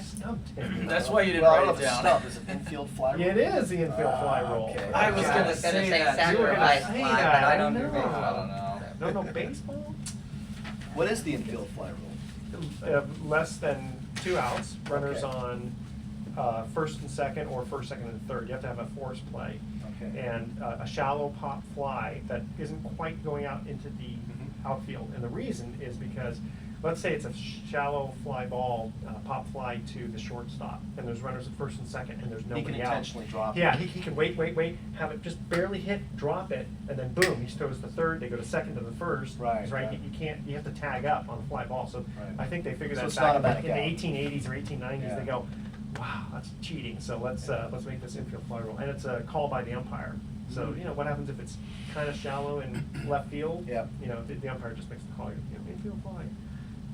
stumped him. That's why you didn't Well, I write don't it know if down. it's stumped. Is it infield fly rule? Yeah, it is the infield fly roll. Okay. I was gonna gonna say say that. You were gonna sacrifice say fly, that. but I don't know. do baseball. I don't know. Don't know baseball? What is the infield fly rule? Less than 2 outs, runners Okay. on first and second, or first, second, and third. You have to have a force play. Okay. And a shallow pop fly that isn't quite going out into the outfield. And the reason is because, let's say it's a shallow fly ball, pop fly to the shortstop, and there's runners at first and second, and there's He nobody can out. intentionally drop it. Yeah, he can wait, have it just barely hit, drop it, and then boom, he throws the third, they go to second to the first. Right, 'Cause, right. You have to tag up on a fly ball, so Right. I think they figured So that it's back not in the automatic out. 1880s or 1890s, Yeah. they go, wow, that's cheating, so let's make this infield fly rule, and it's a call by the umpire. So, you know, what happens if it's kind of shallow in left field? Yeah. You know, the umpire just makes the call, you know, infield fly.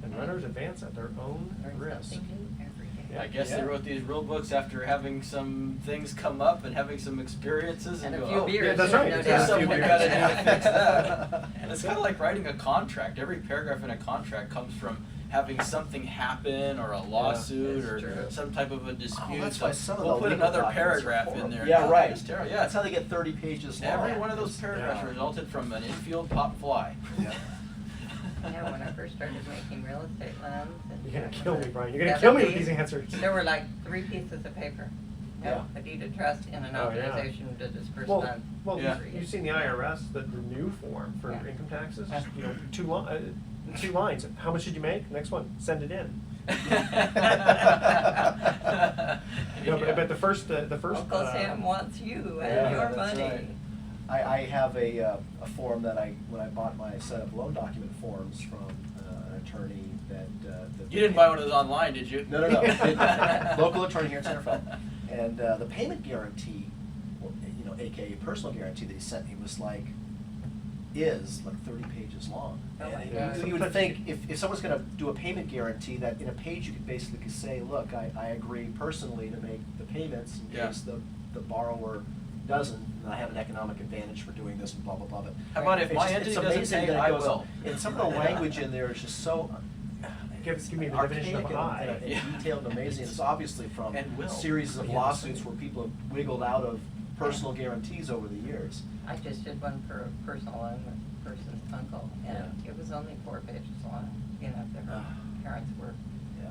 And runners advance at their own Learn risk. something new every day. I guess they Yeah. wrote these rule books after having some things come up and having some experiences and And a go, few oh, beers. Yeah, that's right. No There's There's doubt. something we beers. gotta do to fix that. And it's kind of like writing a contract. Every paragraph in a contract comes from having something happen, or a lawsuit, that's or true. some type of a dispute. Oh, that's So why some of we'll the put legal another documents are paragraph in horrible. there. Yeah, right. It's terrible. Yeah, That's how they get 30 pages long. every one of those paragraphs Yeah. resulted from an infield pop fly. Yeah. Yeah, when I first started making real estate loans. You're gonna kill me, Brian. You're gonna kill me with these answers. There were like 3 pieces of paper. Yeah. A deed of trust and an Oh, yeah. authorization to disperse Well, funds. well, Yeah. you've seen the IRS, the new form for Yeah. income taxes, you know, 2 lines. How much did you make? Next one, send it in. No, but the first. Uncle Sam wants you Yeah, and your that's money. right. I have a form that when I bought my set of loan document forms from an attorney that. You didn't buy one of those online, did you? No. Local attorney here in Centerville. And the payment guarantee, you know, AKA personal guarantee that he sent me was like 30 pages long. Oh my And God. you would think if someone's gonna do a payment guarantee, that in a page you could basically say, look, I agree personally to make the payments in Yeah. case the borrower doesn't, and I have an economic advantage for doing this and blah, blah, blah. But How about if it's my just- entity it's doesn't amazing pay, that it I goes- will. And some of the language in there is just so. Give me the definition of archaic I. and Yeah. detailed and amazing. It's obviously from And will. series of Yeah. lawsuits where people have wiggled out of personal guarantees over the years. I just did one for a personal loan with a person's uncle, and it was only 4 pages long, you know, if their parents were Yeah.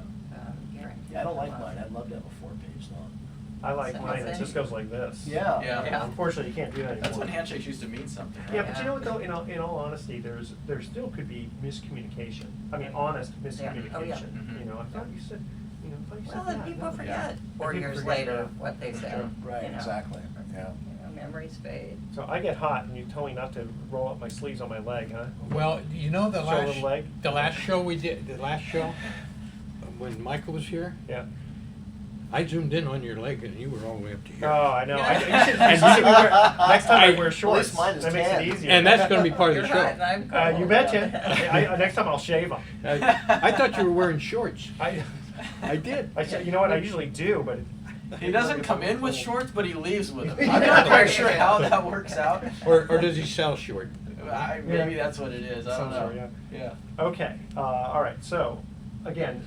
guaranteed. Yeah, I don't like the mine. loan. I'd love to have a 4-page long. I like So mine, it what's just that? goes like this. Yeah. Yeah. Unfortunately, you can't do that anymore. That's when handshakes used to mean something. Right? Yeah, but you know what though, in all honesty, there still could be miscommunication. I mean, honest miscommunication. Oh, yeah. Mhm. You know, I thought you said, Well, then people no. forget Yeah. 4 People years forget, later yeah. what they That's said. true. Right, you know. exactly, yeah. You know, memories fade. So I get hot and you tell me not to roll up my sleeves on my leg, huh? Well, you know Show a little leg? the last show we did, when Michael was here, Yeah. I zoomed in on your leg and you were all the way up to here. Oh, I know. You should see me next time I wear At shorts. least mine is That makes it tan. easier. And that's gonna be part of the You're show. hot and I'm cold. You betcha. Next time I'll shave them. I thought you were wearing shorts. I did. You know what? I usually do, but He doesn't come in with shorts, but he leaves with them. I'm not quite sure how that works out. Or does he sell short? Maybe that's what it is. I don't Some know. sort, Yeah. Okay. All right. So, again,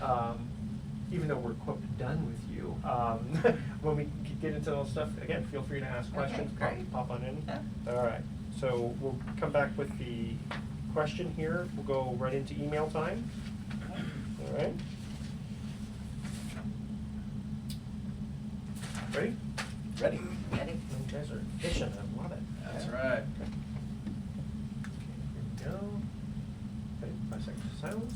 even though we're quote done with you, when we get into all stuff, again, feel free to ask Okay, questions. great. Pop on in. Yeah. All right. So we'll come back with the question here. We'll go right into email time. All right. Ready? Ready? Ready? You guys are efficient. I love it. That's right. Here we go. Okay, 5 seconds of silence.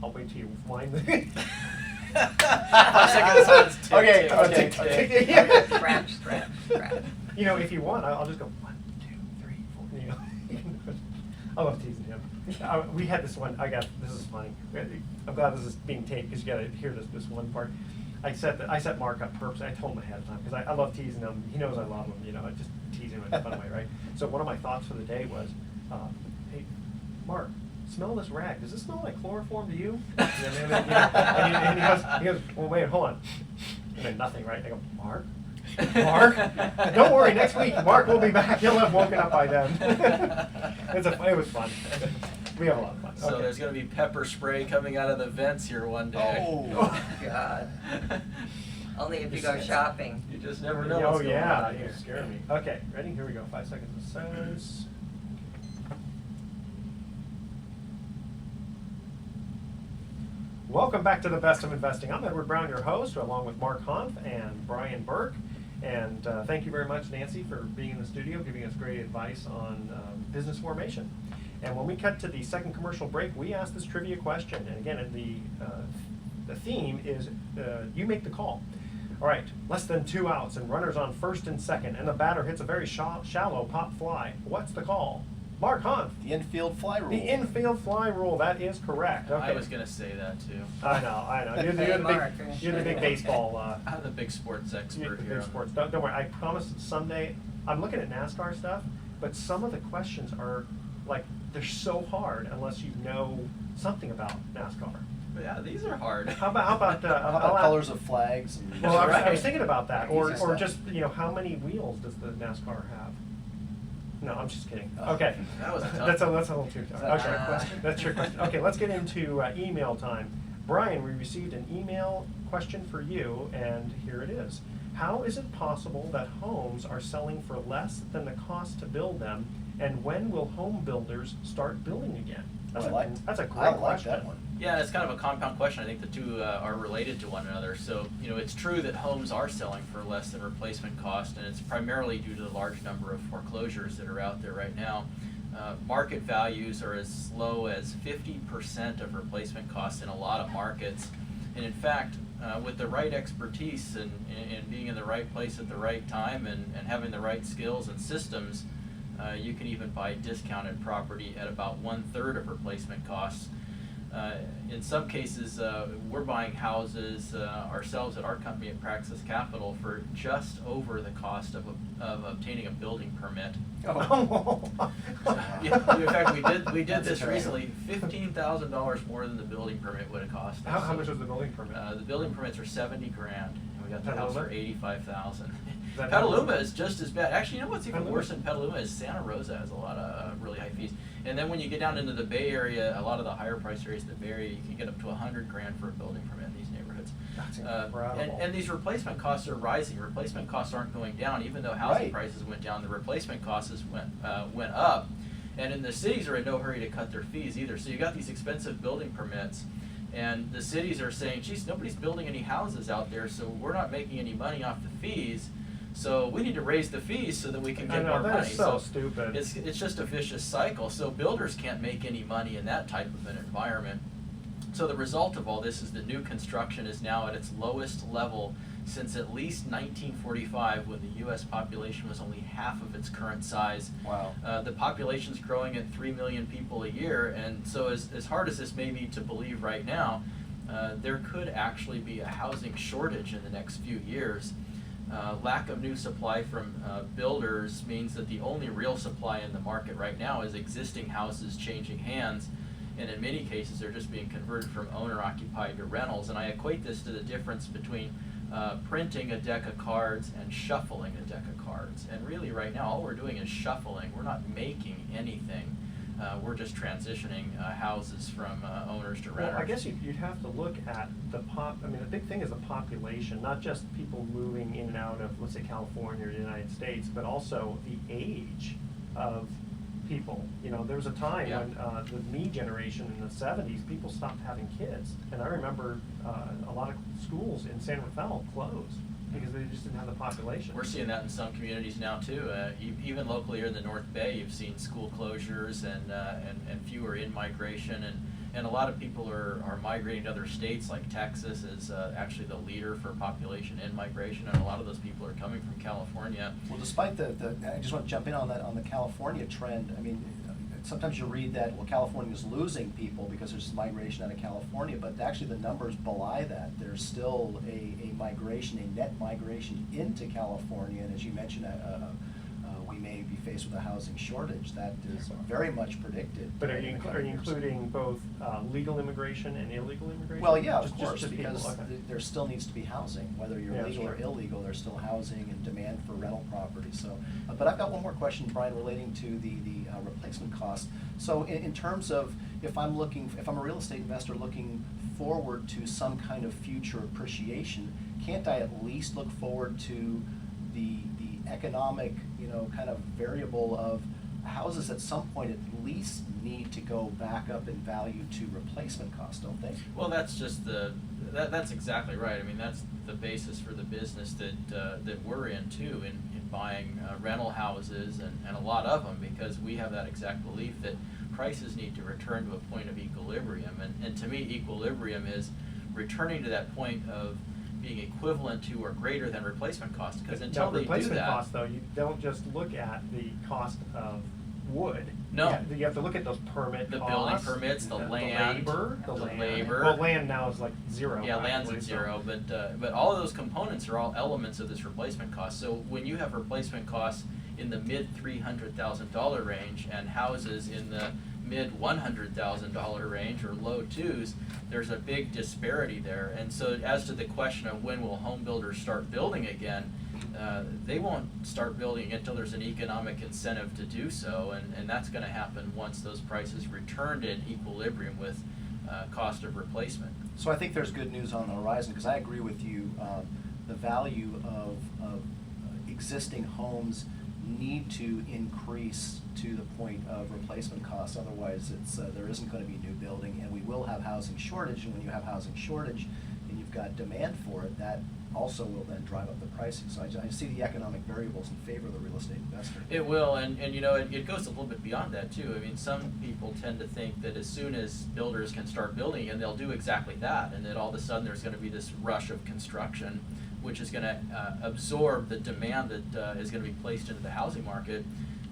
I'll wait till you wind the. 5 seconds of silence. Tick, Okay, tick, okay, tick, okay. tick. Yeah. Scratch, scratch, scratch. You know, if you want, I'll just go 1, 2, 3, 4. You know, I love teasing him. We had this one. This is funny. I'm glad this is being taped because you got to hear this one part. I set Mark up purposely. I told him ahead of time because I love teasing him. He knows I love him. You know, I just tease him in a fun way, right? So one of my thoughts for the day was, hey, Mark, smell this rag. Does this smell like chloroform to you? And he goes, well, wait, hold on. And then nothing, right? I go, Mark? Don't worry, next week, Mark will be back. He'll have woken up by then. It was fun. We have a lot of fun. So Okay. there's going to be pepper spray coming out of the vents here one day. Oh. God. Only if you go shopping. You just never know Oh, what's going yeah, on you here. scared me. Okay, ready? Here we go. 5 seconds of silence. Welcome back to the Best of Investing. I'm Edward Brown, your host, along with Mark Hanf and Brian Burke. And thank you very much, Nancy, for being in the studio, giving us great advice on business formation. And when we cut to the second commercial break, we asked this trivia question. And again, the theme is you make the call. All right, less than 2 outs and runners on first and second, and the batter hits a very shallow pop fly. What's the call? Mark Hanf. The infield fly rule. The infield fly rule. That is correct. Okay. I was going to say that too. I know. You're Hey, the Mark. you're the big baseball. I'm the big sports expert Big here. sports. Don't worry. I promise that someday. I'm looking at NASCAR stuff, but some of the questions are like they're so hard unless you know something about NASCAR. But yeah, these are hard. How about How about colors of flags? And Well, I was Right. thinking about that, Easy or stuff. just how many wheels does the NASCAR have? No, I'm just kidding. Oh. Okay, That was a tough that's a one. little too tough. Is that a Okay, trick question? That's your question. Okay, let's get into email time. Brian, we received an email question for you, and here it is. How is it possible that homes are selling for less than the cost to build them, and when will home builders start building again? That's a great I like question. that one. Yeah, it's kind of a compound question. I think the two are related to one another. So, it's true that homes are selling for less than replacement cost, and it's primarily due to the large number of foreclosures that are out there right now. Market values are as low as 50% of replacement costs in a lot of markets. And in fact, with the right expertise and being in the right place at the right time and having the right skills and systems, you can even buy discounted property at about 1/3 of replacement costs. In some cases, we're buying houses ourselves at our company at Praxis Capital for just over the cost of obtaining a building permit. Yeah, in fact, we did That's this a drag. recently. $15,000 more than the building permit would have cost us. How much was the building permit? The building permits are $70,000, and we got the house for $85,000. that Petaluma is just as bad. Actually, you know what's even Petaluma? worse than Petaluma is Santa Rosa has a lot of really high fees. And then when you get down into the Bay Area, a lot of the higher price areas in the Bay Area, you can get up to $100,000 for a building permit in these neighborhoods. That's incredible. And these replacement costs are rising. Replacement costs aren't going down, even though housing Right. prices went down. The replacement costs went up, and in the cities are in no hurry to cut their fees either. So you got these expensive building permits, and the cities are saying, "Geez, nobody's building any houses out there, so we're not making any money off the fees. So we need to raise the fees so that we can I get know, more that money." is so stupid. It's just a vicious cycle. So builders can't make any money in that type of an environment. So the result of all this is the new construction is now at its lowest level since at least 1945, when the U.S. population was only half of its current size. Wow. The population's growing at 3 million people a year, and so as hard as this may be to believe right now, there could actually be a housing shortage in the next few years. Lack of new supply from builders means that the only real supply in the market right now is existing houses changing hands, and in many cases they're just being converted from owner-occupied to rentals. And I equate this to the difference between printing a deck of cards and shuffling a deck of cards. And really right now all we're doing is shuffling. We're not making anything. We're just transitioning houses from owners to renters. Well, I guess you'd have to look at the the big thing is the population, not just people moving in and out of, let's say, California or the United States, but also the age of people. You know, there was a time Yeah. when the me generation in the 70s, people stopped having kids. And I remember a lot of schools in San Rafael closed because they just didn't have the population. We're seeing that in some communities now too. Even locally here in the North Bay, you've seen school closures and fewer in-migration, and a lot of people are migrating to other states. Like Texas is actually the leader for population in-migration, and a lot of those people are coming from California. Well, despite I just want to jump in on that, on the California trend. I mean, sometimes you read that, well, California is losing people because there's migration out of California, but actually the numbers belie that. There's still a migration, a net migration into California, and as you mentioned, we may be faced with a housing shortage. That is very much predicted. But are in you the coming years. including both legal immigration and illegal immigration? Well, yeah, of Just course, people, because okay. there still needs to be housing, whether you're Yeah, legal or sure. illegal, there's still housing and demand for rental property. So, but I've got one more question, Brian, relating to the replacement cost. So in terms of, if I'm a real estate investor looking forward to some kind of future appreciation, can't I at least look forward to the economic, kind of variable of houses at some point at least need to go back up in value to replacement cost, don't they? Well, that's just that's exactly right. I mean, that's the basis for the business that we're in too, in buying rental houses and a lot of them, because we have that exact belief that prices need to return to a point of equilibrium. And to me, equilibrium is returning to that point of being equivalent to or greater than replacement cost. Because until Now, they do replacement that, cost, though, you don't just look at the cost of wood. No. You have to look at those permit the costs. building permits, the land, The the land. labor. Well, land now is like zero. Yeah, land's practically, at so- zero, but all of those components are all elements of this replacement cost. So when you have replacement costs in the mid $300,000 range and houses in the mid $100,000 range or low twos, there's a big disparity there. And so as to the question of when will home builders start building again, they won't start building until there's an economic incentive to do so, and that's going to happen once those prices return to an equilibrium with cost of replacement. So I think there's good news on the horizon, because I agree with you. The value of existing homes need to increase to the point of replacement costs. Otherwise, there isn't going to be new building, and we will have housing shortage. And when you have housing shortage, and you've got demand for it, that also will then drive up the pricing. So I see the economic variables in favor of the real estate investor. It will, and it goes a little bit beyond that too. I mean, some people tend to think that as soon as builders can start building, and they'll do exactly that, and that all of a sudden there's going to be this rush of construction, which is going to absorb the demand that is going to be placed into the housing market.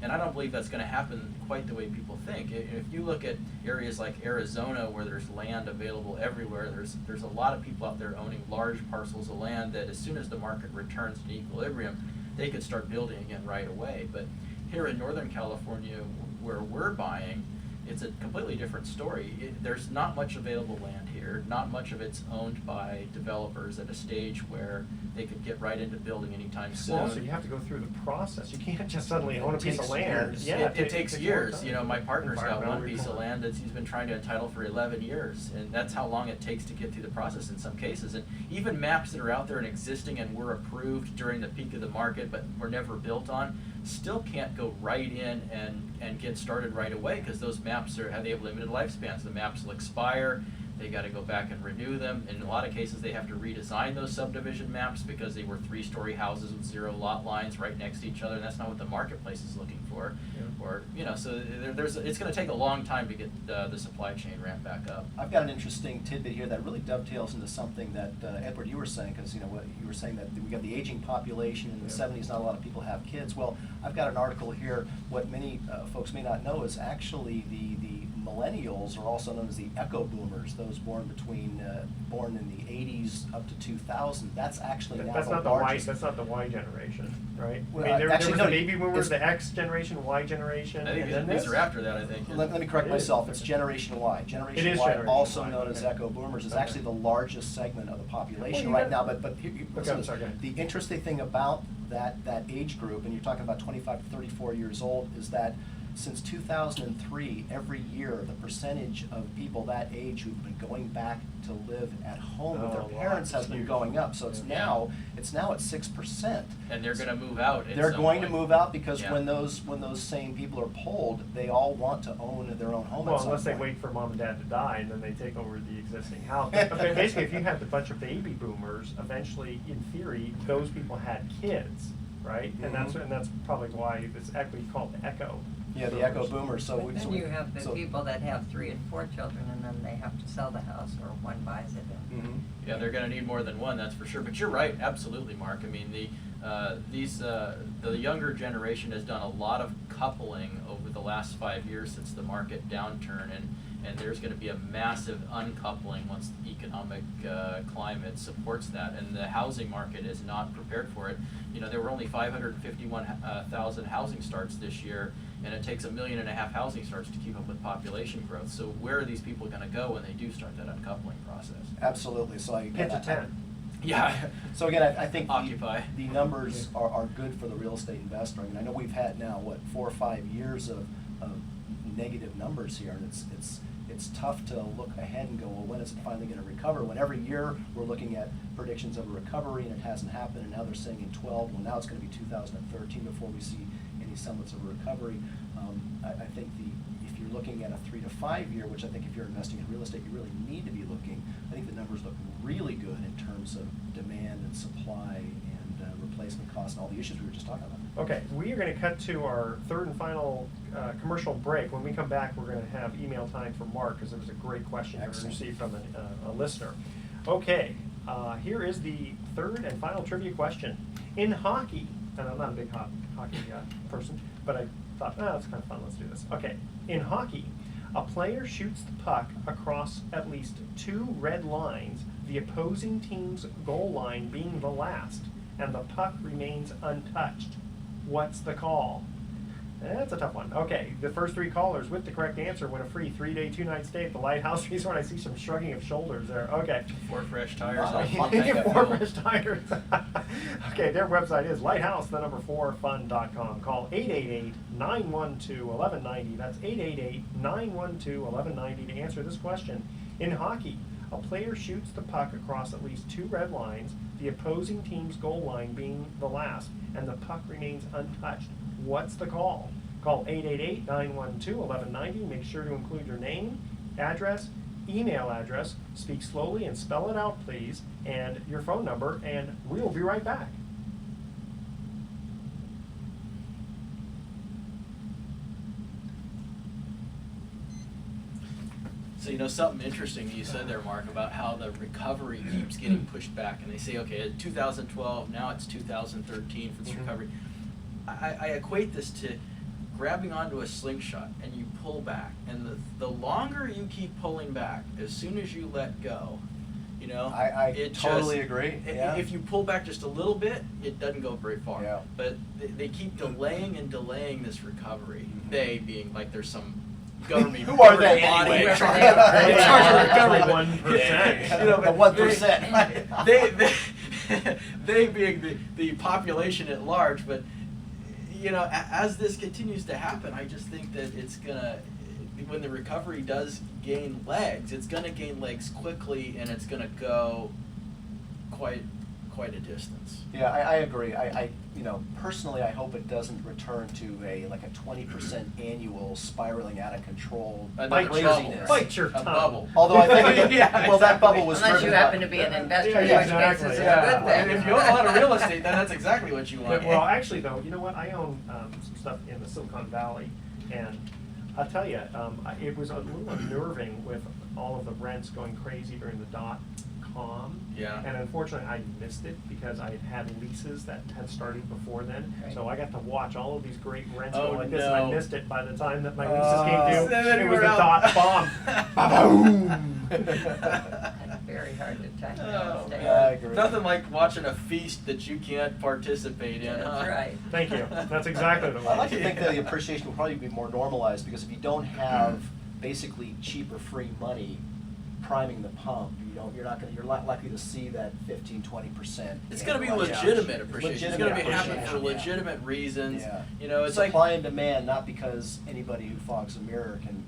And I don't believe that's going to happen quite the way people think. If you look at areas like Arizona, where there's land available everywhere, there's a lot of people out there owning large parcels of land that as soon as the market returns to equilibrium, they could start building again right away. But here in Northern California, where we're buying, it's a completely different story. There's not much available land here. Not much of it's owned by developers at a stage where they could get right into building anytime soon. Well, so you have to go through the process. You can't just suddenly own a piece of takes land. years. Yeah, It takes a long years. time. My partner's got one Environmental piece of report. land that he's been trying to entitle for 11 years, and that's how long it takes to get through the process in some cases. And even maps that are out there and existing and were approved during the peak of the market but were never built on, still can't go right in and get started right away, because those maps have limited lifespans. The maps will expire. They got to go back and renew them. In a lot of cases, they have to redesign those subdivision maps because they were 3-story houses with 0 lot lines right next to each other, and that's not what the marketplace is looking for. Yeah. for it. You know, so it's going to take a long time to get the supply chain ramped back up. I've got an interesting tidbit here that really dovetails into something that, Edward, you were saying, because, you know, what you were saying that we got the aging population in the Yeah. 70s, not a lot of people have kids. Well, I've got an article here, what many folks may not know is actually the millennials are also known as the echo boomers, those born in the 80s up to 2000. That's actually now That's the not the Y, largest. that's not the Y generation, right? Well, I mean, there actually, was no, the baby boomers, it's- the X generation, Y generation, I think and then these this. are after that, I think. Let me correct It is. myself, it's Generation Y. It Generation is Y, Generation also Y, known as okay. echo boomers, is Okay. actually the largest segment of the population Well, you right now, got- but here, Okay, I'm sorry, go ahead. the interesting thing about that age group, and you're talking about 25 to 34 years old, is that since 2003, every year, the percentage of people that age who've been going back to live at home with Oh, their wow, parents has that's been huge. going up, so it's Yeah. now at 6%. And they're going to move out. At They're some going to point. move out because Yeah. when those same people are polled, they all want to own their own home Well, at some unless they point. wait for mom and dad to die and then they take over the existing house. But basically, if you had a bunch of baby boomers, eventually, in theory, those people had kids, right? And Mhm. that's probably why it's actually called echo. Yeah, the echo boomers, so But then you have the so- people that have 3 and 4 children, and then they have to sell the house, or one buys it and. Mhm. Yeah, they're going to need more than one, that's for sure. But you're right, absolutely, Mark. I mean, the younger generation has done a lot of coupling over the last 5 years since the market downturn, and there's going to be a massive uncoupling once the economic climate supports that, and the housing market is not prepared for it. You know, there were only 551,000 housing starts this year, and it takes 1.5 million housing starts to keep up with population growth. So where are these people going to go when they do start that uncoupling process? Absolutely, so Pitch a tent. Yeah. So again, I think Occupy. the numbers are good for the real estate investor. I mean, I know we've had now, 4 or 5 years of negative numbers here, and it's tough to look ahead and go, well, when is it finally going to recover? When every year we're looking at predictions of a recovery and it hasn't happened, and now they're saying in 12, well, now it's going to be 2013 before we see any semblance of a recovery. I think if you're looking at a 3 to 5 year, which I think if you're investing in real estate, you really need to be looking, I think the numbers look really good in terms of demand and supply and replacement costs and all the issues we were just talking about. Okay, we are going to cut to our third and final commercial break. When we come back, we're going to have email time for Mark, because there was a great question we Excellent. received from a listener. Okay, here is the third and final trivia question. In hockey, and I'm not a big hockey person, but I thought, oh, that's kind of fun, let's do this. Okay, in hockey, a player shoots the puck across at least 2 red lines, the opposing team's goal line being the last, and the puck remains untouched. What's the call? That's a tough one. Okay, the first 3 callers with the correct answer win a free 3-day, 2-night stay at the Lighthouse Resort. I see some shrugging of shoulders there. Okay. 4 fresh tires. Wow. on I'll take that 4 deal. fresh tires. Okay, their website is lighthouse4fun.com. Call 888-912-1190. That's 888-912-1190 to answer this question. In hockey, a player shoots the puck across at least 2 red lines, the opposing team's goal line being the last, and the puck remains untouched. What's the call? Call 888-912-1190. Make sure to include your name, address, email address, speak slowly and spell it out, please, and your phone number, and we'll be right back. So, you know, something interesting you said there, Mark, about how the recovery keeps getting pushed back, and they say, okay, 2012, now it's 2013 for this Mhm. recovery. I equate this to grabbing onto a slingshot and you pull back, and the longer you keep pulling back, as soon as you let go, you know, I it totally just, agree, yeah. If you pull back just a little bit, it doesn't go very far. Yeah. But they keep delaying and delaying this recovery. Mhm. They being like there's some government. Who are they government body anyway? in charge- Whoever they are. in charge of They are recovery. the 1%. You know, The but 1%. they being the population at large, but you know, as this continues to happen, I just think that it's gonna, when the recovery does gain legs, it's gonna gain legs quickly, and it's gonna go quite a distance. Yeah, I agree. I you know, personally, I hope it doesn't return to a 20% annual spiraling out of control Another craziness. Bite your a tongue. bubble. Although I think, Yeah, well, that exactly. bubble was Unless you driven by- happen to be an investor, Yeah, in which exactly, case it's yeah. a good And thing. if you own a lot of real estate, then that's exactly what you want. Well, actually, though, you know what? I own some stuff in the Silicon Valley, And I'll tell you, it was a little unnerving with all of the rents going crazy during the .com. Yeah. And unfortunately, I missed it because I had leases that had started before then. Right. So I got to watch all of these great rents Oh, go like this, and I no. missed it by the time that my leases came Then due. It you was were the out. .bomb. Ba-boom! That's very hard to time Oh, stay. man. I agree. Nothing like watching a feast that you can't participate in, huh? That's right. Thank you. That's exactly what it was. I like to think that the appreciation will probably be more normalized, because if you don't have basically cheap or free money priming the pump, you're not likely to see that 15-20%. It's going to be annualized. legitimate appreciation. It's going to be Legitimate happening for appreciation, yeah. legitimate reasons. Yeah. You know, it's Supply like, and demand, not because anybody who fogs a mirror can.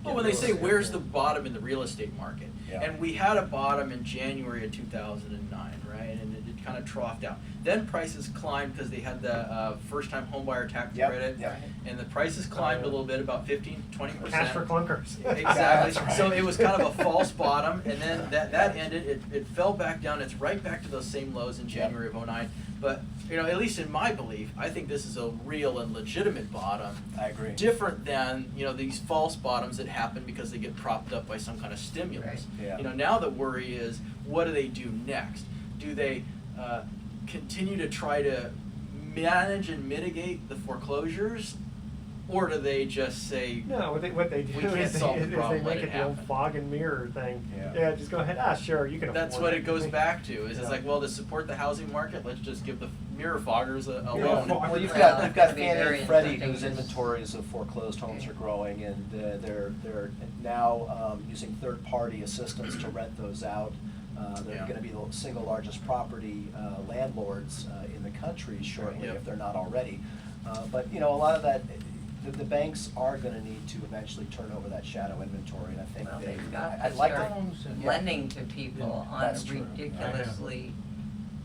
well, get when they real say estate. where's the bottom in the real estate market, Yeah. and we had a bottom in January of 2009, right, and it kind of troughed out. Then prices climbed because they had the first-time homebuyer tax Yep, credit, yep. and the prices climbed a little bit, about 15-20%. Cash for clunkers. Exactly. That's right. So it was kind of a false bottom, and then that ended. It fell back down. It's right back to those same lows in January of 2009. But you know, at least in my belief, I think this is a real and legitimate bottom. I agree. Different than these false bottoms that happen because they get propped up by some kind of stimulus. Right. Yeah. Now the worry is, what do they do next? Do they continue to try to manage and mitigate the foreclosures? Or do they just say, No, what they do We can't is solve the they problem, let make it it the old happen. fog and mirror thing. Yeah. Just go ahead. Sure, you can afford it. that's what it goes back to, is Yeah. it's like, well, to support the housing market, let's just give the mirror foggers a Yeah. loan. Well, you've Well, got it's Fannie gonna be very and Freddie interesting whose to- inventories of foreclosed homes are growing, and they're now using third-party assistance to rent those out. They're Yeah. going to be the single largest property landlords in the country shortly, Yep. if they're not already. But a lot of that, the banks are going to need to eventually turn over that shadow inventory, and I think Well, they. they've got I'd to like start to. lending to people Yeah, on that's a true. ridiculously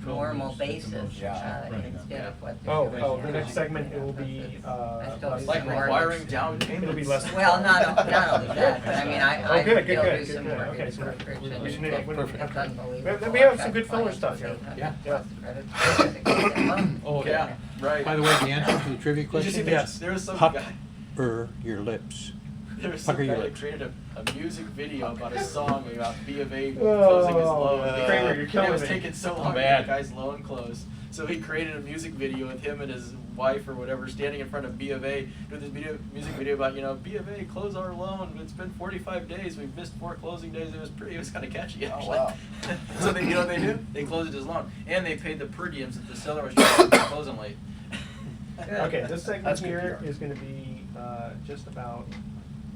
Twelve normal months at the basis, most. Yeah. Right. instead of what Oh, they're doing oh, now. the next segment, it will be, I still less- do Like some more requiring work. down It'll be payments. less. Well, not only that, but I mean, I Oh, good, still good, do good, some good. mortgage Okay, so brokerage we and just need- it's we need- unbelievable. we have I've some got good filler clients stuff with here. 800 Yeah. plus credit to get them loan. Oh, Yeah, right. By the way, the answer to the trivia Did you see question? this? There was some Pucker guy. your lips. There was some Pucker guy your that lips. created a music video about a song about B of A Oh, closing his loan. Kramer, you're And killing it was me. taking so I'm long to bad. get the guy's loan closed. So he created a music video with him and his wife or whatever standing in front of B of A doing this music video about, B of A, close our loan. It's been 45 days. We've missed 4 closing days. It was kind of catchy, Oh, actually. wow. So they, what they do? They closed his loan. And they paid the per diems that the seller was trying to close him late. Okay, this segment That's good here PR. is gonna be, just about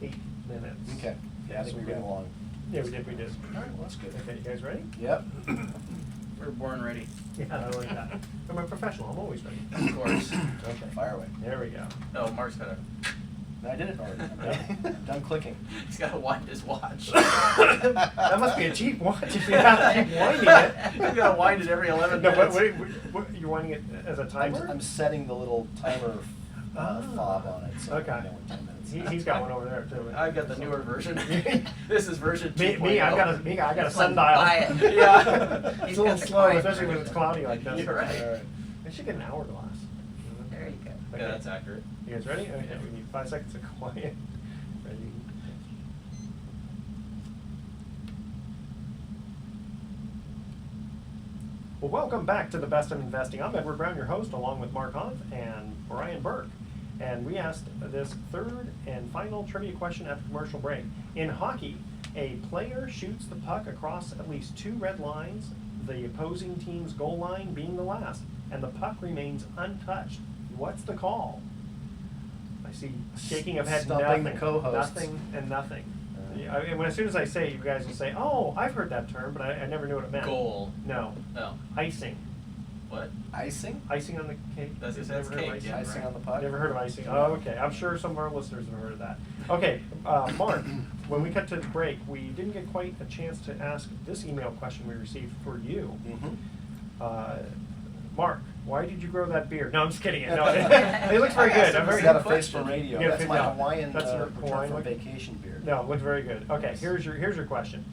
8 minutes. Okay. Yeah, I think we're getting along. Yeah, we did. All right, well, that's good. Okay, you guys ready? Yep. We're born ready. Yeah, I like that. I'm a professional, I'm always ready. Of course. Okay, Fire away. there we go. No, Mark's got to. I did it already. Done clicking. He's got to wind his watch. That must be a cheap watch if you have to keep winding it. He's got to wind it every 11 No, minutes. what, you're winding it as a timer? I'm setting the little timer fob on it, so I Okay. know when 10 minutes. He's got one over there too. I've got the newer version. This is version 2.0. Me, I got a This one's sundial. quiet. Yeah. It's He's a little got the slow, quiet especially when version. it's cloudy like this. You're right. All right. I should get an hourglass. There you go. Yeah, that's accurate. You guys ready? Okay, we need 5 seconds of quiet. Ready? Well, welcome back to the Best of Investing. I'm Edward Brown, your host, along with Mark Hunt and Brian Burke. And we asked this third and final trivia question at the commercial break. In hockey, a player shoots the puck across at least 2 red lines, the opposing team's goal line being the last, and the puck remains untouched. What's the call? I see shaking of head, Stumping nothing, the co-hosts. nothing, and nothing. As soon as I say it, you guys will say, "Oh, I've heard that term, but I never knew what it meant." Goal. No. No. Icing. What? Icing? Icing on the cake. That's You've that's never heard of cake, icing? yeah. Icing right. on the puck? Never heard of icing. Oh, okay. I'm sure some of our listeners have heard of that. Okay, Mark, when we cut to the break, we didn't get quite a chance to ask this email question we received for you. Mm-hmm. Mark, why did you grow that beard? No, I'm just kidding. No, it looks very good. I'm very He's got a face for radio. You got a That's face- my no, Hawaiian that's your return Hawaiian from look? vacation beard. No, it looks very good. Okay, here's your question.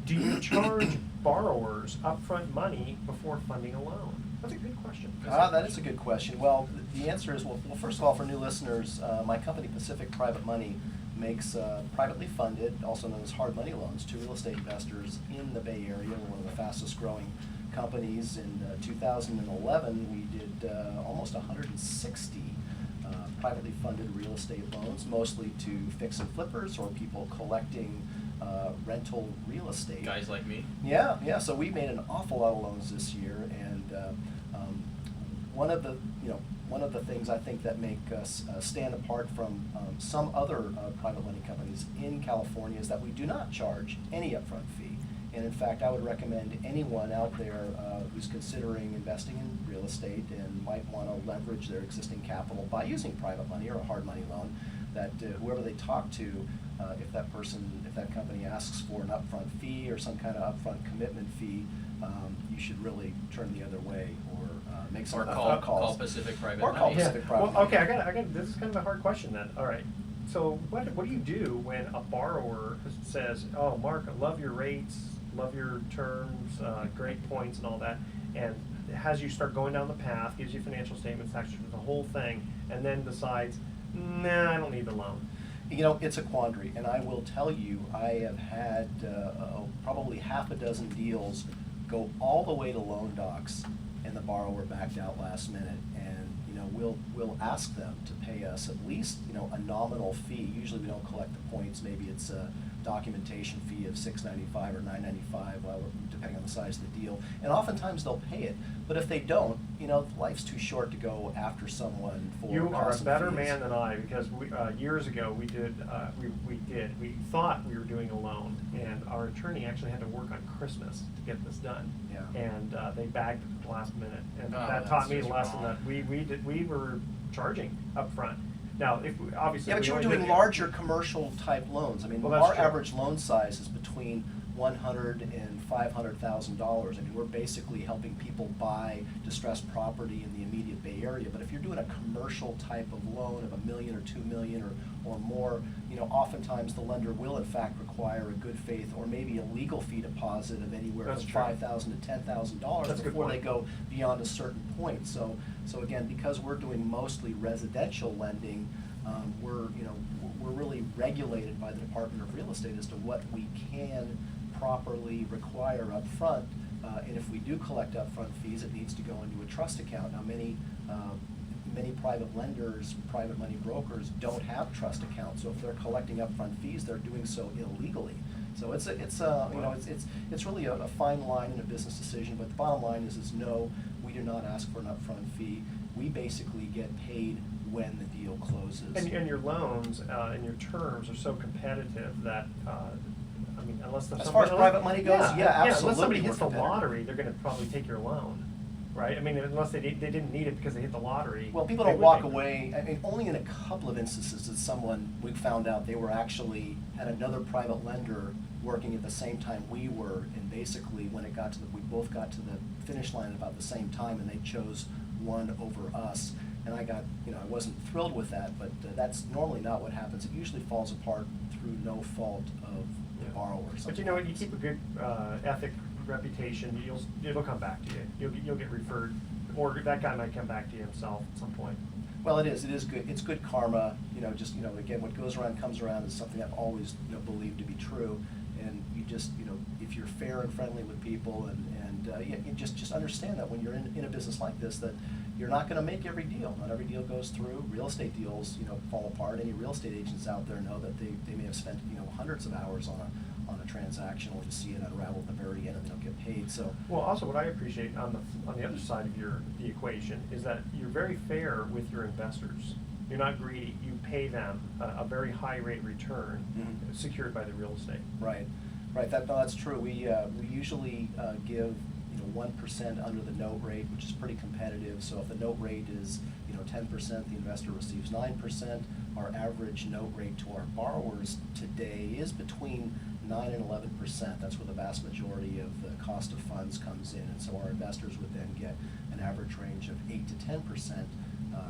Do you charge borrowers upfront money before funding a loan? That's a good question. That is a good question. Well, the answer is, well, first of all, for new listeners, my company, Pacific Private Money, makes privately funded, also known as hard money loans, to real estate investors in the Bay Area. We're one of the fastest growing companies. In 2011, we did almost 160 privately funded real estate loans, mostly to fix and flippers or people collecting rental real estate. Guys like me. Yeah. So we made an awful lot of loans this year, and one of the things I think that make us stand apart from some other private lending companies in California is that we do not charge any upfront fee. And in fact, I would recommend anyone out there who's considering investing in real estate and might want to leverage their existing capital by using private money or a hard money loan, that whoever they talk to, if that company asks for an upfront fee or some kind of upfront commitment fee, you should really turn the other way or make some Or calls. call Pacific Private Or Money. call Pacific Private Well, Money. okay, I got. This is kind of a hard question then. All right. So what do you do when a borrower says, "Oh, Mark, I love your rates, love your terms, great points, and all that," and has you start going down the path, gives you financial statements, tax returns, the whole thing, and then decides, "Nah, I don't need the loan." You know, it's a quandary, and I will tell you, I have had probably half a dozen deals go all the way to loan docs, and the borrower backed out last minute. And we'll ask them to pay us at least a nominal fee. Usually we don't collect the points. Maybe it's a documentation fee of $6.95 or $9.95, depending on the size of the deal. And oftentimes they'll pay it. But if they don't, life's too short to go after someone for You are a costs and better fees. man than I, because years ago we thought we were doing a loan, and our attorney actually had to work on Christmas to get this done. Yeah. And they bagged it at the last minute, and Oh, that that's taught me the just lesson wrong. that we were charging up front. Now, if we, obviously. Yeah, but we you're only doing did- larger commercial type loans. I mean, Well, that's our true. average loan size is between $100,000 and $500,000. I mean, we're basically helping people buy distressed property in the immediate Bay Area. But if you're doing a commercial type of loan of $1 million or $2 million or more, oftentimes the lender will in fact require a good faith or maybe a legal fee deposit of anywhere That's from true. $5,000 to $10,000 That's a good before they point. go beyond a certain point. So again, because we're doing mostly residential lending, we're really regulated by the Department of Real Estate as to what we can properly require up front. And if we do collect upfront fees, it needs to go into a trust account. Now, many private lenders, private money brokers don't have trust accounts. So if they're collecting upfront fees, they're doing so illegally. So it's really a fine line in a business decision. But the bottom line is no, we do not ask for an upfront fee. We basically get paid when the deal closes. And your loans and your terms are so competitive that, unless there's As far as private money goes, yeah, Unless somebody absolutely hits we're the competitive. lottery, they're gonna probably take your loan, right? I mean, unless they didn't need it because they hit the lottery. Well, people they don't would walk take it. away. I mean, only in a couple of instances did we found out they were actually had another private lender working at the same time we were, and basically when we both got to the finish line at about the same time, and they chose one over us. And I wasn't thrilled with that, but that's normally not what happens. It usually falls apart through no fault of the borrower. But you know what? You keep a good ethic, reputation. It'll come back to you. You'll get referred, or that guy might come back to you himself at some point. Well, it is good. It's good karma. Again, what goes around comes around is something I've always believed to be true. And you just if you're fair and friendly with people, you just understand that when you're in a business like this, that you're not going to make every deal. Not every deal goes through. Real estate deals, fall apart. Any real estate agents out there know that they may have spent hundreds of hours on a transaction, only to see it unravel at the very end, and they don't get paid. So. Well, also what I appreciate on the other side of the equation is that you're very fair with your investors. You're not greedy. You pay them a very high rate return, Mhm. secured by the real estate. Right. That's true. We usually give 1% under the note rate, which is pretty competitive. So if the note rate is 10%, the investor receives 9%. Our average note rate to our borrowers today is between 9 and 11%. That's where the vast majority of the cost of funds comes in, and so our investors would then get an average range of 8 to 10%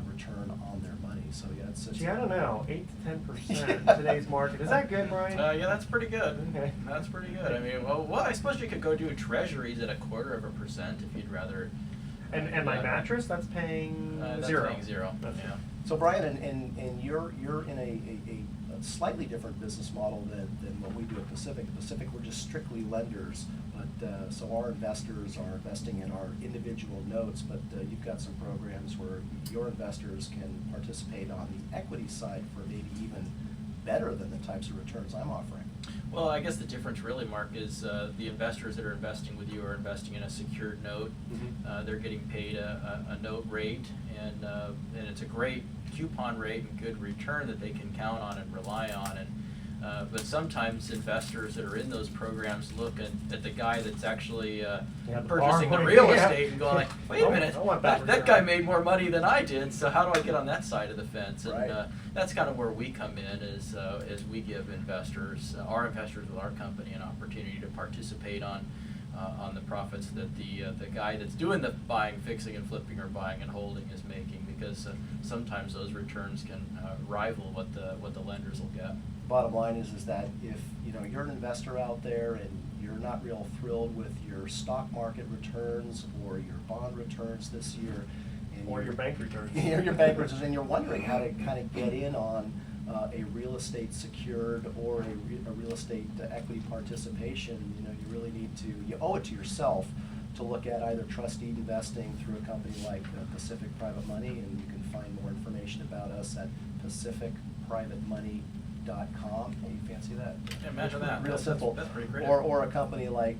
return on their money. So yeah, it's Gee, I don't know, 8 to 10% in today's market. Is that good, Brian? Yeah, that's pretty good. Okay. That's pretty good. I mean, well, I suppose you could go do treasuries at 0.25% if you'd rather And my mattress, that's paying That's zero. paying zero, That's- yeah. So Brian, and you're in a slightly different business model than what we do at Pacific. At Pacific, we're just strictly lenders, but so our investors are investing in our individual notes, but you've got some programs where your investors can participate on the equity side for maybe even better than the types of returns I'm offering. Well, I guess the difference really, Mark, is the investors that are investing with you are investing in a secured note. Mhm. They're getting paid a note rate, and it's a great coupon rate and good return that they can count on and rely on. And but sometimes investors that are in those programs look at the guy that's actually the purchasing the borrowing, real yeah. estate and going like, wait a minute, I want that that guy return. made more money than I did, so how do I get on that side of the fence? And Right. that's kind of where we come in, is we give investors, our investors with our company, an opportunity to participate on the profits that the guy that's doing the buying, fixing, and flipping, or buying and holding is making, because sometimes those returns can rival what the lenders will get. Bottom line is that if you're an investor out there and you're not real thrilled with your stock market returns or your bond returns this year, and Or your bank returns. or your bank returns, and you're wondering how to kind of get in on a real estate secured or a real estate equity participation, you really need to, you owe it to yourself to look at either trust deed investing through a company like Pacific Private Money, and you can find more information about us at pacificprivatemoney.com. Hey, you fancy that? Yeah, imagine that. Real That's- simple. that's pretty creative. Or a company like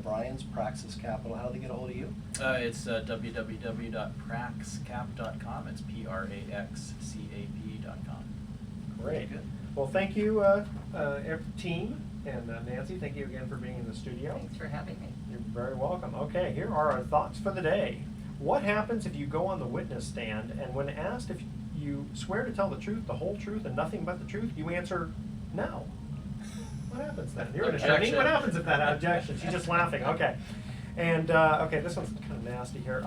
Brian's, Praxis Capital. How do they get a hold of you? It's www.praxcap.com. It's praxcap.com. Great. Good. Well, thank you, team, and Nancy, thank you again for being in the studio. Thanks for having me. You're very welcome. Okay, here are our thoughts for the day. What happens if you go on the witness stand and when asked if you swear to tell the truth, the whole truth, and nothing but the truth, you answer no? What happens then? You're an attorney. Objection. What happens if that objection? She's just laughing. Okay. And, okay, this one's kind of nasty here.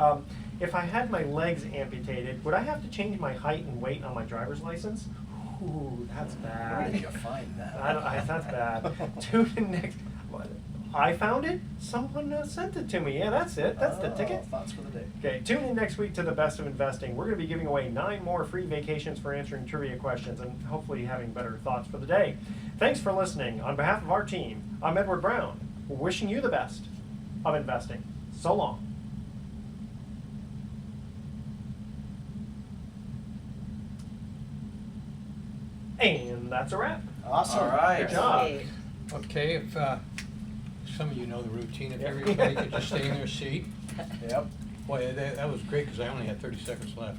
If I had my legs amputated, would I have to change my height and weight on my driver's license? Ooh, that's bad. Where did you find that? That's bad. Tune in next. What? I found it. Someone sent it to me. Yeah, that's it. That's the ticket. Thoughts for the day. Okay, tune in next week to The Best of Investing. We're going to be giving away 9 more free vacations for answering trivia questions and hopefully having better thoughts for the day. Thanks for listening. On behalf of our team, I'm Edward Brown. We're wishing you the best of investing. So long. And that's a wrap. Awesome. All right. Good job. Hey. Okay, if some of you know the routine, if everybody could just stay in their seat. Yep. Boy, that was great, because I only had 30 seconds left.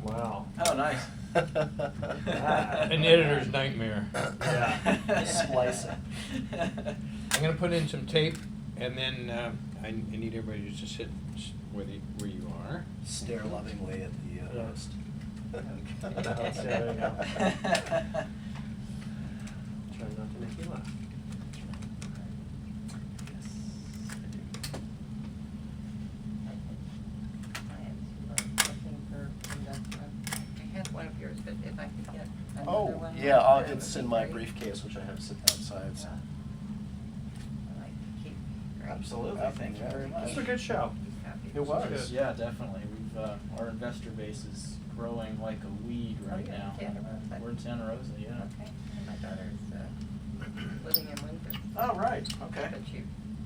Wow. Oh, nice. An editor's nightmare. Yeah. Splice it. I'm gonna put in some tape, and then I need everybody to sit where you are. Stare lovingly at the Yeah. host. That's, there you go. Try not to make you laugh. Looking for investment. I had one of yours, but if I could get another Oh, one. yeah, that it's would in be my great. briefcase, which I have sitting outside. So. I like to keep. Great. Absolutely. Thank you very much. This was a good show. Happy. It was. Good. Yeah, definitely. We've our investor base is growing like a weed Oh, right you're in now. Santa Rosa. We're in Santa Rosa, yeah. Okay, and my daughter's living in Windsor. Oh, right. Okay. But she,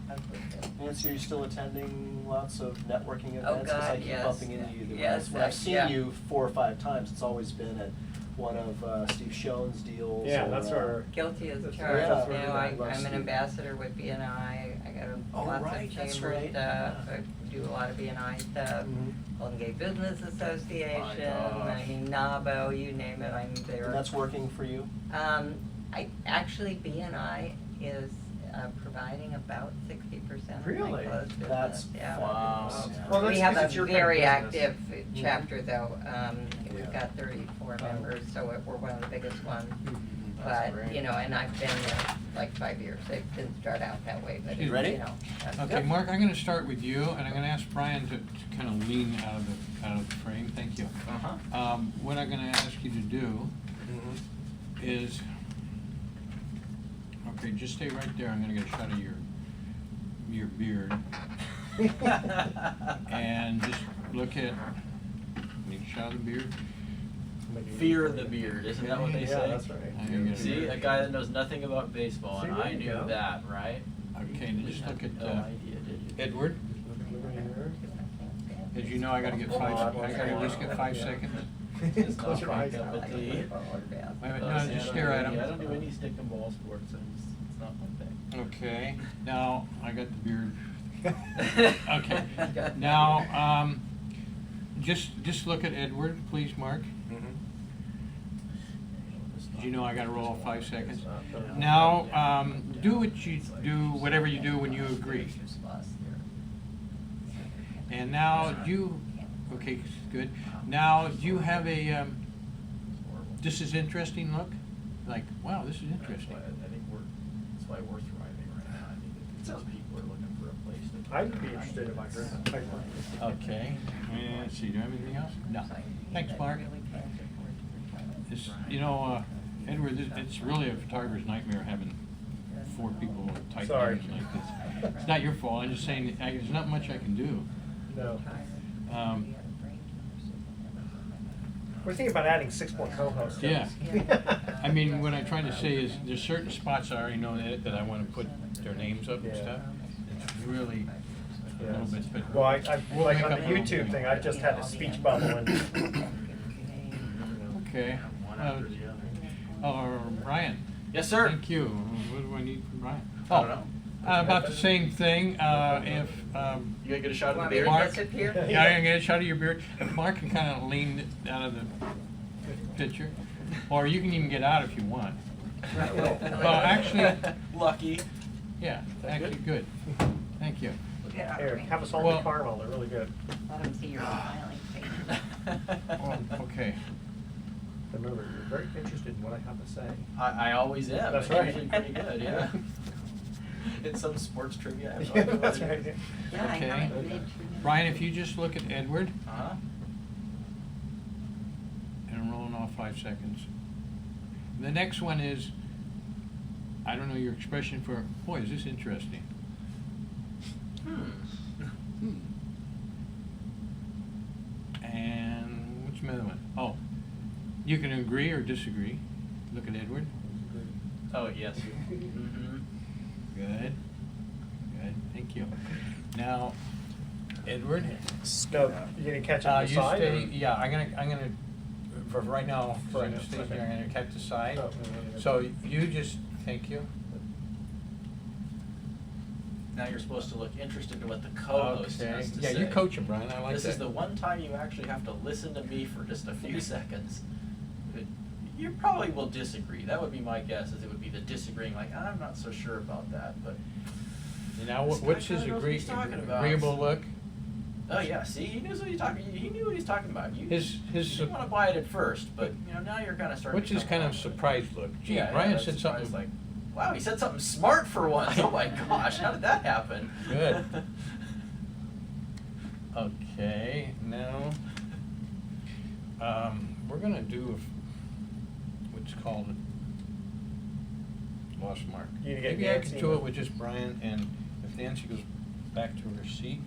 I've lived in. Nancy, are you still attending lots of networking events? Oh, 'Cause I God, keep yes. bumping into you. Yes, When I've seen yeah. you 4 or 5 times, it's always been at one of Steve Schoen's deals. Yeah, or, that's where. Guilty as That's charged. right. You know, Yeah. I'm an ambassador with BNI. I got Oh, lots right, of that's chamber right. stuff. Yeah. I do a lot of BNI stuff. Mhm. Golden Gate Business Association. My gosh. I mean, NABO, you name it, I'm there. And that's working for you? Actually, BNI is providing about 60% of my Really? closed business. That's Yeah. Wow. Well, that's We have 'cause a it's your kind of very business. active Mhm. chapter, though. We've Yeah. got 34 members, so we're one of the biggest ones. That's But, great. you know, and I've been there like 5 years. It didn't start out that way, but, You you ready? know. that's Okay, good. Mark, I'm gonna start with you, and I'm gonna ask Brian to kind of lean out of the frame. Thank you. Uh-huh. What I'm gonna ask you to do is, okay, just stay right there. I'm gonna get a shot of your beard. And just look at, make a shot of the beard. Fear the beard, isn't that what they say? Yeah, that's right. I'm gonna- See, a guy that knows nothing about baseball, and See, there I you knew go. that, right? Okay, and just look at No idea, did you? Edward. Look at here. As you know, I gotta get five, I gotta at least get 5 Yeah. seconds. It's Close not your my eyes cup out. of tea. Wait a minute, Oh, no, see, just I stare don't at do any- him. I don't do any stick and ball sports, it's not my thing. Okay, now, I got the beard. Okay, now, just look at Edward, please, Mark. Did you know I gotta roll 5 seconds? Now, do what you do, whatever you do when you agree. And now, okay, good. Now, do you have a, this is interesting look? Like, wow, this is interesting. That's why we're thriving right now. I think it says people are looking for a place to. I'd be interested if I heard. Okay, and let's see, do I have anything else? No. Thanks, Mark. It's, you know, Edward, it's really a photographer's nightmare having 4 people type Sorry. names like this. It's not your fault, I'm just saying, there's not much I can do. No. We're thinking about adding 6 more co-hosts. Yeah. I mean, what I'm trying to say is, there's certain spots I already know that I wanna put their names up and Yeah. stuff. It's really a little bit, but. Well, we'll like make on up the a little YouTube bit. thing, I just had a speech bubble and. Okay. One after the other. Brian. Yes, sir. Thank you. What do I need from Brian? I don't know. About the same thing, if, You gonna get a shot of the Want me to beard? Mark? disappear? yeah, I'm gonna get a shot of your beard. If Mark can kind of lean out of the picture, or you can even get out if you want. Well, actually, Lucky. yeah, That actually, good? good. Thank you. Get out of Here, range. have a salted Well- caramel, they're really good. Let them see your smiling face. Okay. Remember, you're very interested in what I have to say. I always am. That's It's right. usually pretty good, yeah. It's some sports trivia. I have no Yeah, idea what that's it right. is. Yeah, I Okay. haven't made too many. Brian, if you just look at Edward, Uh-huh. and I'm rolling off 5 seconds. The next one is, I don't know your expression for, boy, is this interesting. And what's the other one? Oh, you can agree or disagree. Look at Edward. Oh, yes. Mm-hmm. Good. Good. Thank you. Now, Edward. No, you gonna catch it on the you side? stay. or- Yeah, I'm gonna. For right now, For for right now, stay okay. here, I'm gonna catch the side. Oh, no, no, no. So you just thank you. Now you're supposed to look interested in what the co-host Okay. has to Yeah, say. you coach him, Brian. I like This that. is the one time you actually have to listen to me for just a few seconds. You probably will disagree. That would be my guess, is it would be the disagreeing, like, I'm not so sure about that, but. Now, This what's guy his kinda knows what he's talking about. agreeable look? Oh, yeah, see, he knew what he's talking, he knew what he's talking about. You His didn't wanna buy it at first, but, now you're kinda starting What's to his come kind around of with it. surprised look? Gee, Yeah, Brian that's said surprised, something like, wow, he said something smart for once. Oh my gosh, how did that happen? Good. Okay, now, we're gonna do what's called lost mark. You need to get Maybe I Nancy could do in. it with just Brian, and if Nancy goes back to her seat.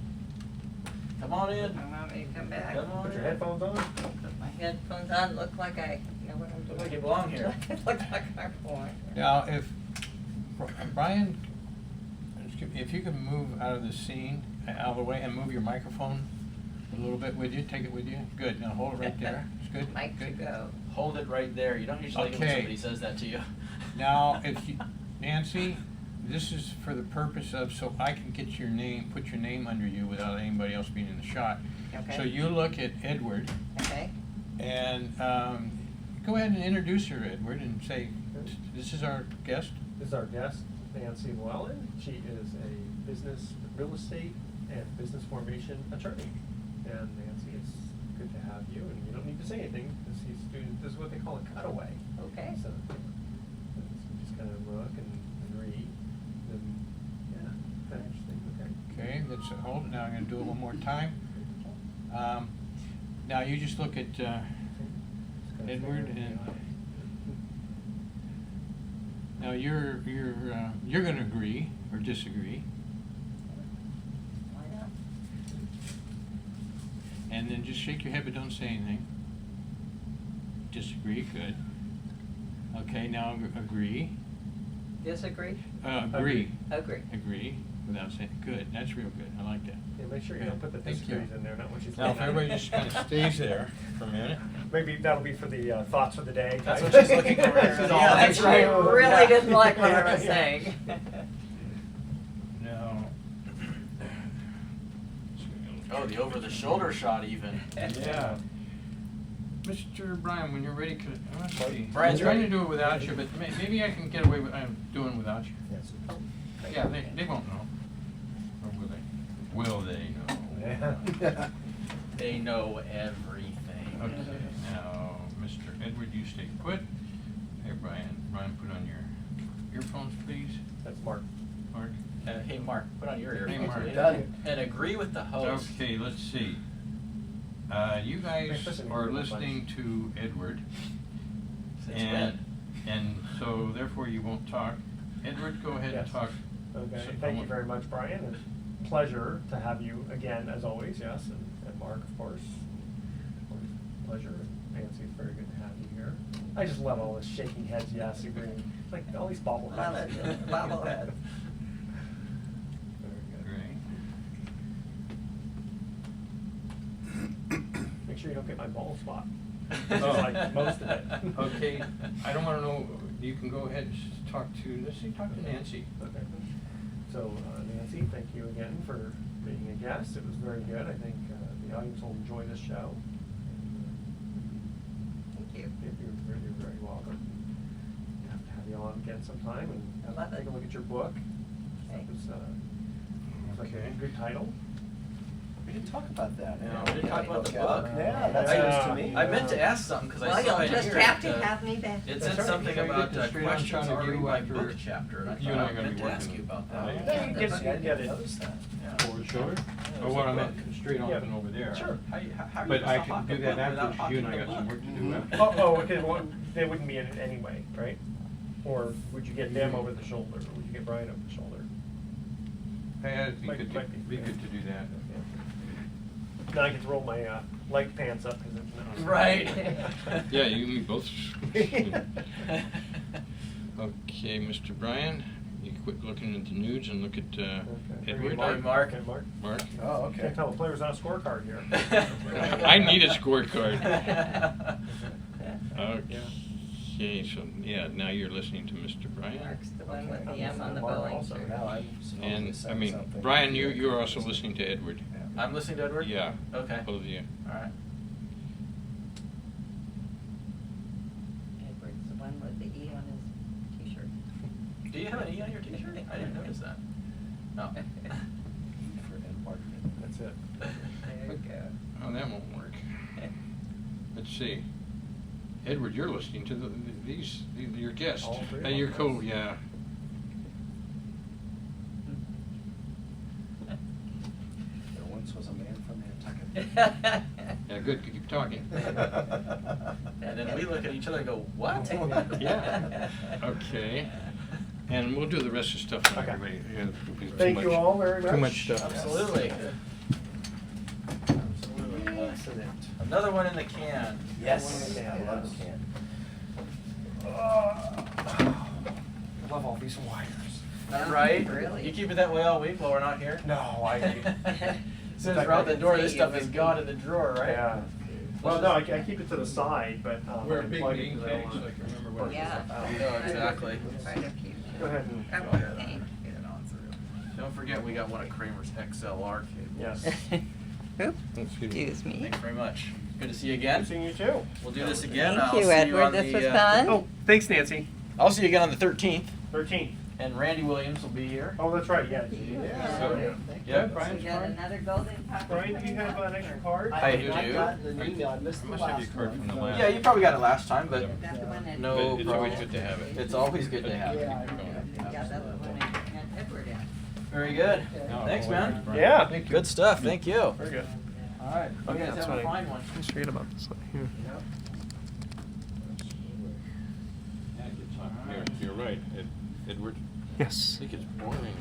Come on in. I want me to come back. Come on Put your in. headphones on? Put my headphones on, look like I know what I'm doing. Look like you belong here. Look like I belong here. Now, if, Brian, if you can move out of the scene, out of the way, and move your microphone a little bit with you, take it with you. Good, now hold it right there. It's good. Mic to Good. go. Hold it right there. You don't usually like it when Okay. somebody says that to you. Now, if you, Nancy, this is for the purpose of, so I can get your name, put your name under you without anybody else being in the shot. Okay. So you look at Edward, Okay? and go ahead and introduce her, Edward, and say, this is our guest. This is our guest, Nancy Llewellen. She is a business, real estate, and business formation attorney. And Nancy, it's good to have you, and you don't need to say anything, because this is what they call a cutaway. Okay. So, just kind of look and read, and, yeah, interesting, okay. Okay, that's it. Hold it. Now I'm gonna do it one more time. Now you just look at Just kinda Edward, stay and there. now you're gonna agree or disagree. Why not? And then just shake your head but don't say anything. Disagree, good. Okay, now agree. Disagree? Agree. Agree. Agree, without saying, good, that's real good, I like that. Yeah, make sure you don't put the Thank you. disagrees in there, not what you Now, say. if everybody just kind of stays there for a minute. Maybe that'll be for the thoughts of the day. That's type. what she's looking for. She's all, Yeah, "That's that's right." right. Really Yeah. didn't like what I was Yeah. saying. Now. Oh, the over-the-shoulder shot even. Yeah. Mr. Brian, when you're ready, could, let's see. Brian's I'm trying ready. to do it without you, but maybe I can get away with, doing without you. Yes. Yeah, they won't know. Or will they? Will they know? Yeah. They know everything. Okay, now, Mr. Edward, you stay put. Hey, Brian, put on your earphones, please. That's Mark. Mark? Hey, Mark, put on your Hey, earphones. Mark. please. Done. And agree with the host. Okay, let's see. You guys Listen, are you're listening to Edward. Since And, when? and so therefore you won't talk. Edward, go ahead and Yes. talk. Okay, So- thank you very much, Brian, and pleasure to have you again, as always, yes, and Mark, of course. Pleasure, and Nancy, it's very good to have you here. I just love all this shaking heads, yes, agreeing, like all these bobbleheads. Love it, bobbleheads. Very good. Great. Make sure you don't get my bald spot. Oh. Which is like most of it. Okay, I don't wanna know, you can go ahead and talk to, talk to Nancy. Okay. So, Nancy, thank you again for being a guest. It was very good. I think the audience will enjoy this show. Thank you. You're very welcome. Have to have you on again sometime I and love it. take a look at your book. Okay. It was like Okay. a good title. We didn't talk about that. No, we didn't talk about the Yeah, book. Yeah, that's Yeah. news to me. I meant to ask something because I Well, saw you'll it just here. have to that, have me back. It That's said right. something Try to get about this straight on questions trying to are do read my after book chapter, and I you and I thought I gotta meant be to ask working. you about Oh, that. yeah. Yeah, you get, See, I you get didn't it. notice that. Yeah. For sure? Yeah, Or what I there's a meant, book. straight on Yeah. and over there. Sure. How are you But I supposed to can hawk do a that book without after, you and I hawking got a some book? work to do Mhm. after. Okay, well, they wouldn't be in it anyway, right? Or would you get them over the shoulder, or would you get Brian over the shoulder? Yeah, it'd be Might- good to, might be good to do that. Now I get to roll my leg pants up because it's not. Right. Yeah, you and me both. Okay, Mr. Brian, you quit looking at the nudes and look at Edward. Mark. Okay, Mark. Mark? Oh, okay. Can't tell the player's on a scorecard here. I need a scorecard. Yeah. Okay, so, yeah, now you're listening to Mr. Brian. Mark's the one with Okay. the M on the Mark billing. also. Now I'm supposedly And, I saying mean, something. Brian, you're also listening to Edward. I'm listening to Edward? Yeah. Okay. Both of you. All right. Edward's the one with the E on his t-shirt. Do you have an E on your t-shirt? I didn't notice that. No. For Edward. That's it. There you go. Oh, that won't work. Let's see. Edward, you're listening to your guest. All three of Your them. yeah. There once was a man from Nantucket. Yeah, good, keep talking. And then we look at each other and go, what? Yeah. Okay. And we'll do the rest of the stuff now, Okay. everybody. Yeah, it'll be too Thank you much- all very much. Too much stuff. Absolutely. Absolutely. Excellent. Another one in the can. Yes. Yeah. I love the can. I love all these wires. Right? Really? You keep it that way all week while we're not here? No, As soon as we're out the door, this stuff is gone in the drawer, right? Yeah. Well, no, I keep it to the side, but We're I big plug it meeting because I don't kegs, wanna like, remember what- burn Yeah. stuff out. No, exactly. Right up here. Go ahead and. Oh, Go ahead. thank Get it on through. Don't forget, we got one of Kramer's XLR cables. Yes. Oops, Excuse me. excuse me. Thanks very much. Good to see you again. Good seeing you too. We'll do this again. Thank I'll you, see Edward. on This the, was uh, fun. Oh, thanks, Nancy. I'll see you again on the 13th, 13. and Randy Williams will be here. Oh, that's right, yeah. Yeah. So, Yeah, We Brian's got card? another golden copy. Brian, do you have an extra card? I have do. not gotten an email. I missed I the must have last your card from the one. last. Yeah, you probably got it last time, but That's the one that. no But it's always problem. good to have it. It's always good to have it. Yeah, that's the one that had Edward in. Very good. No, Thanks, no man. worries, Yeah. Thank you. Good stuff. Thank you. Very good. All right. You guys that's have a what I- fine one. I just forget about this here. Yeah, it gets hot. You're right, Edward. Yes. I think it's boring.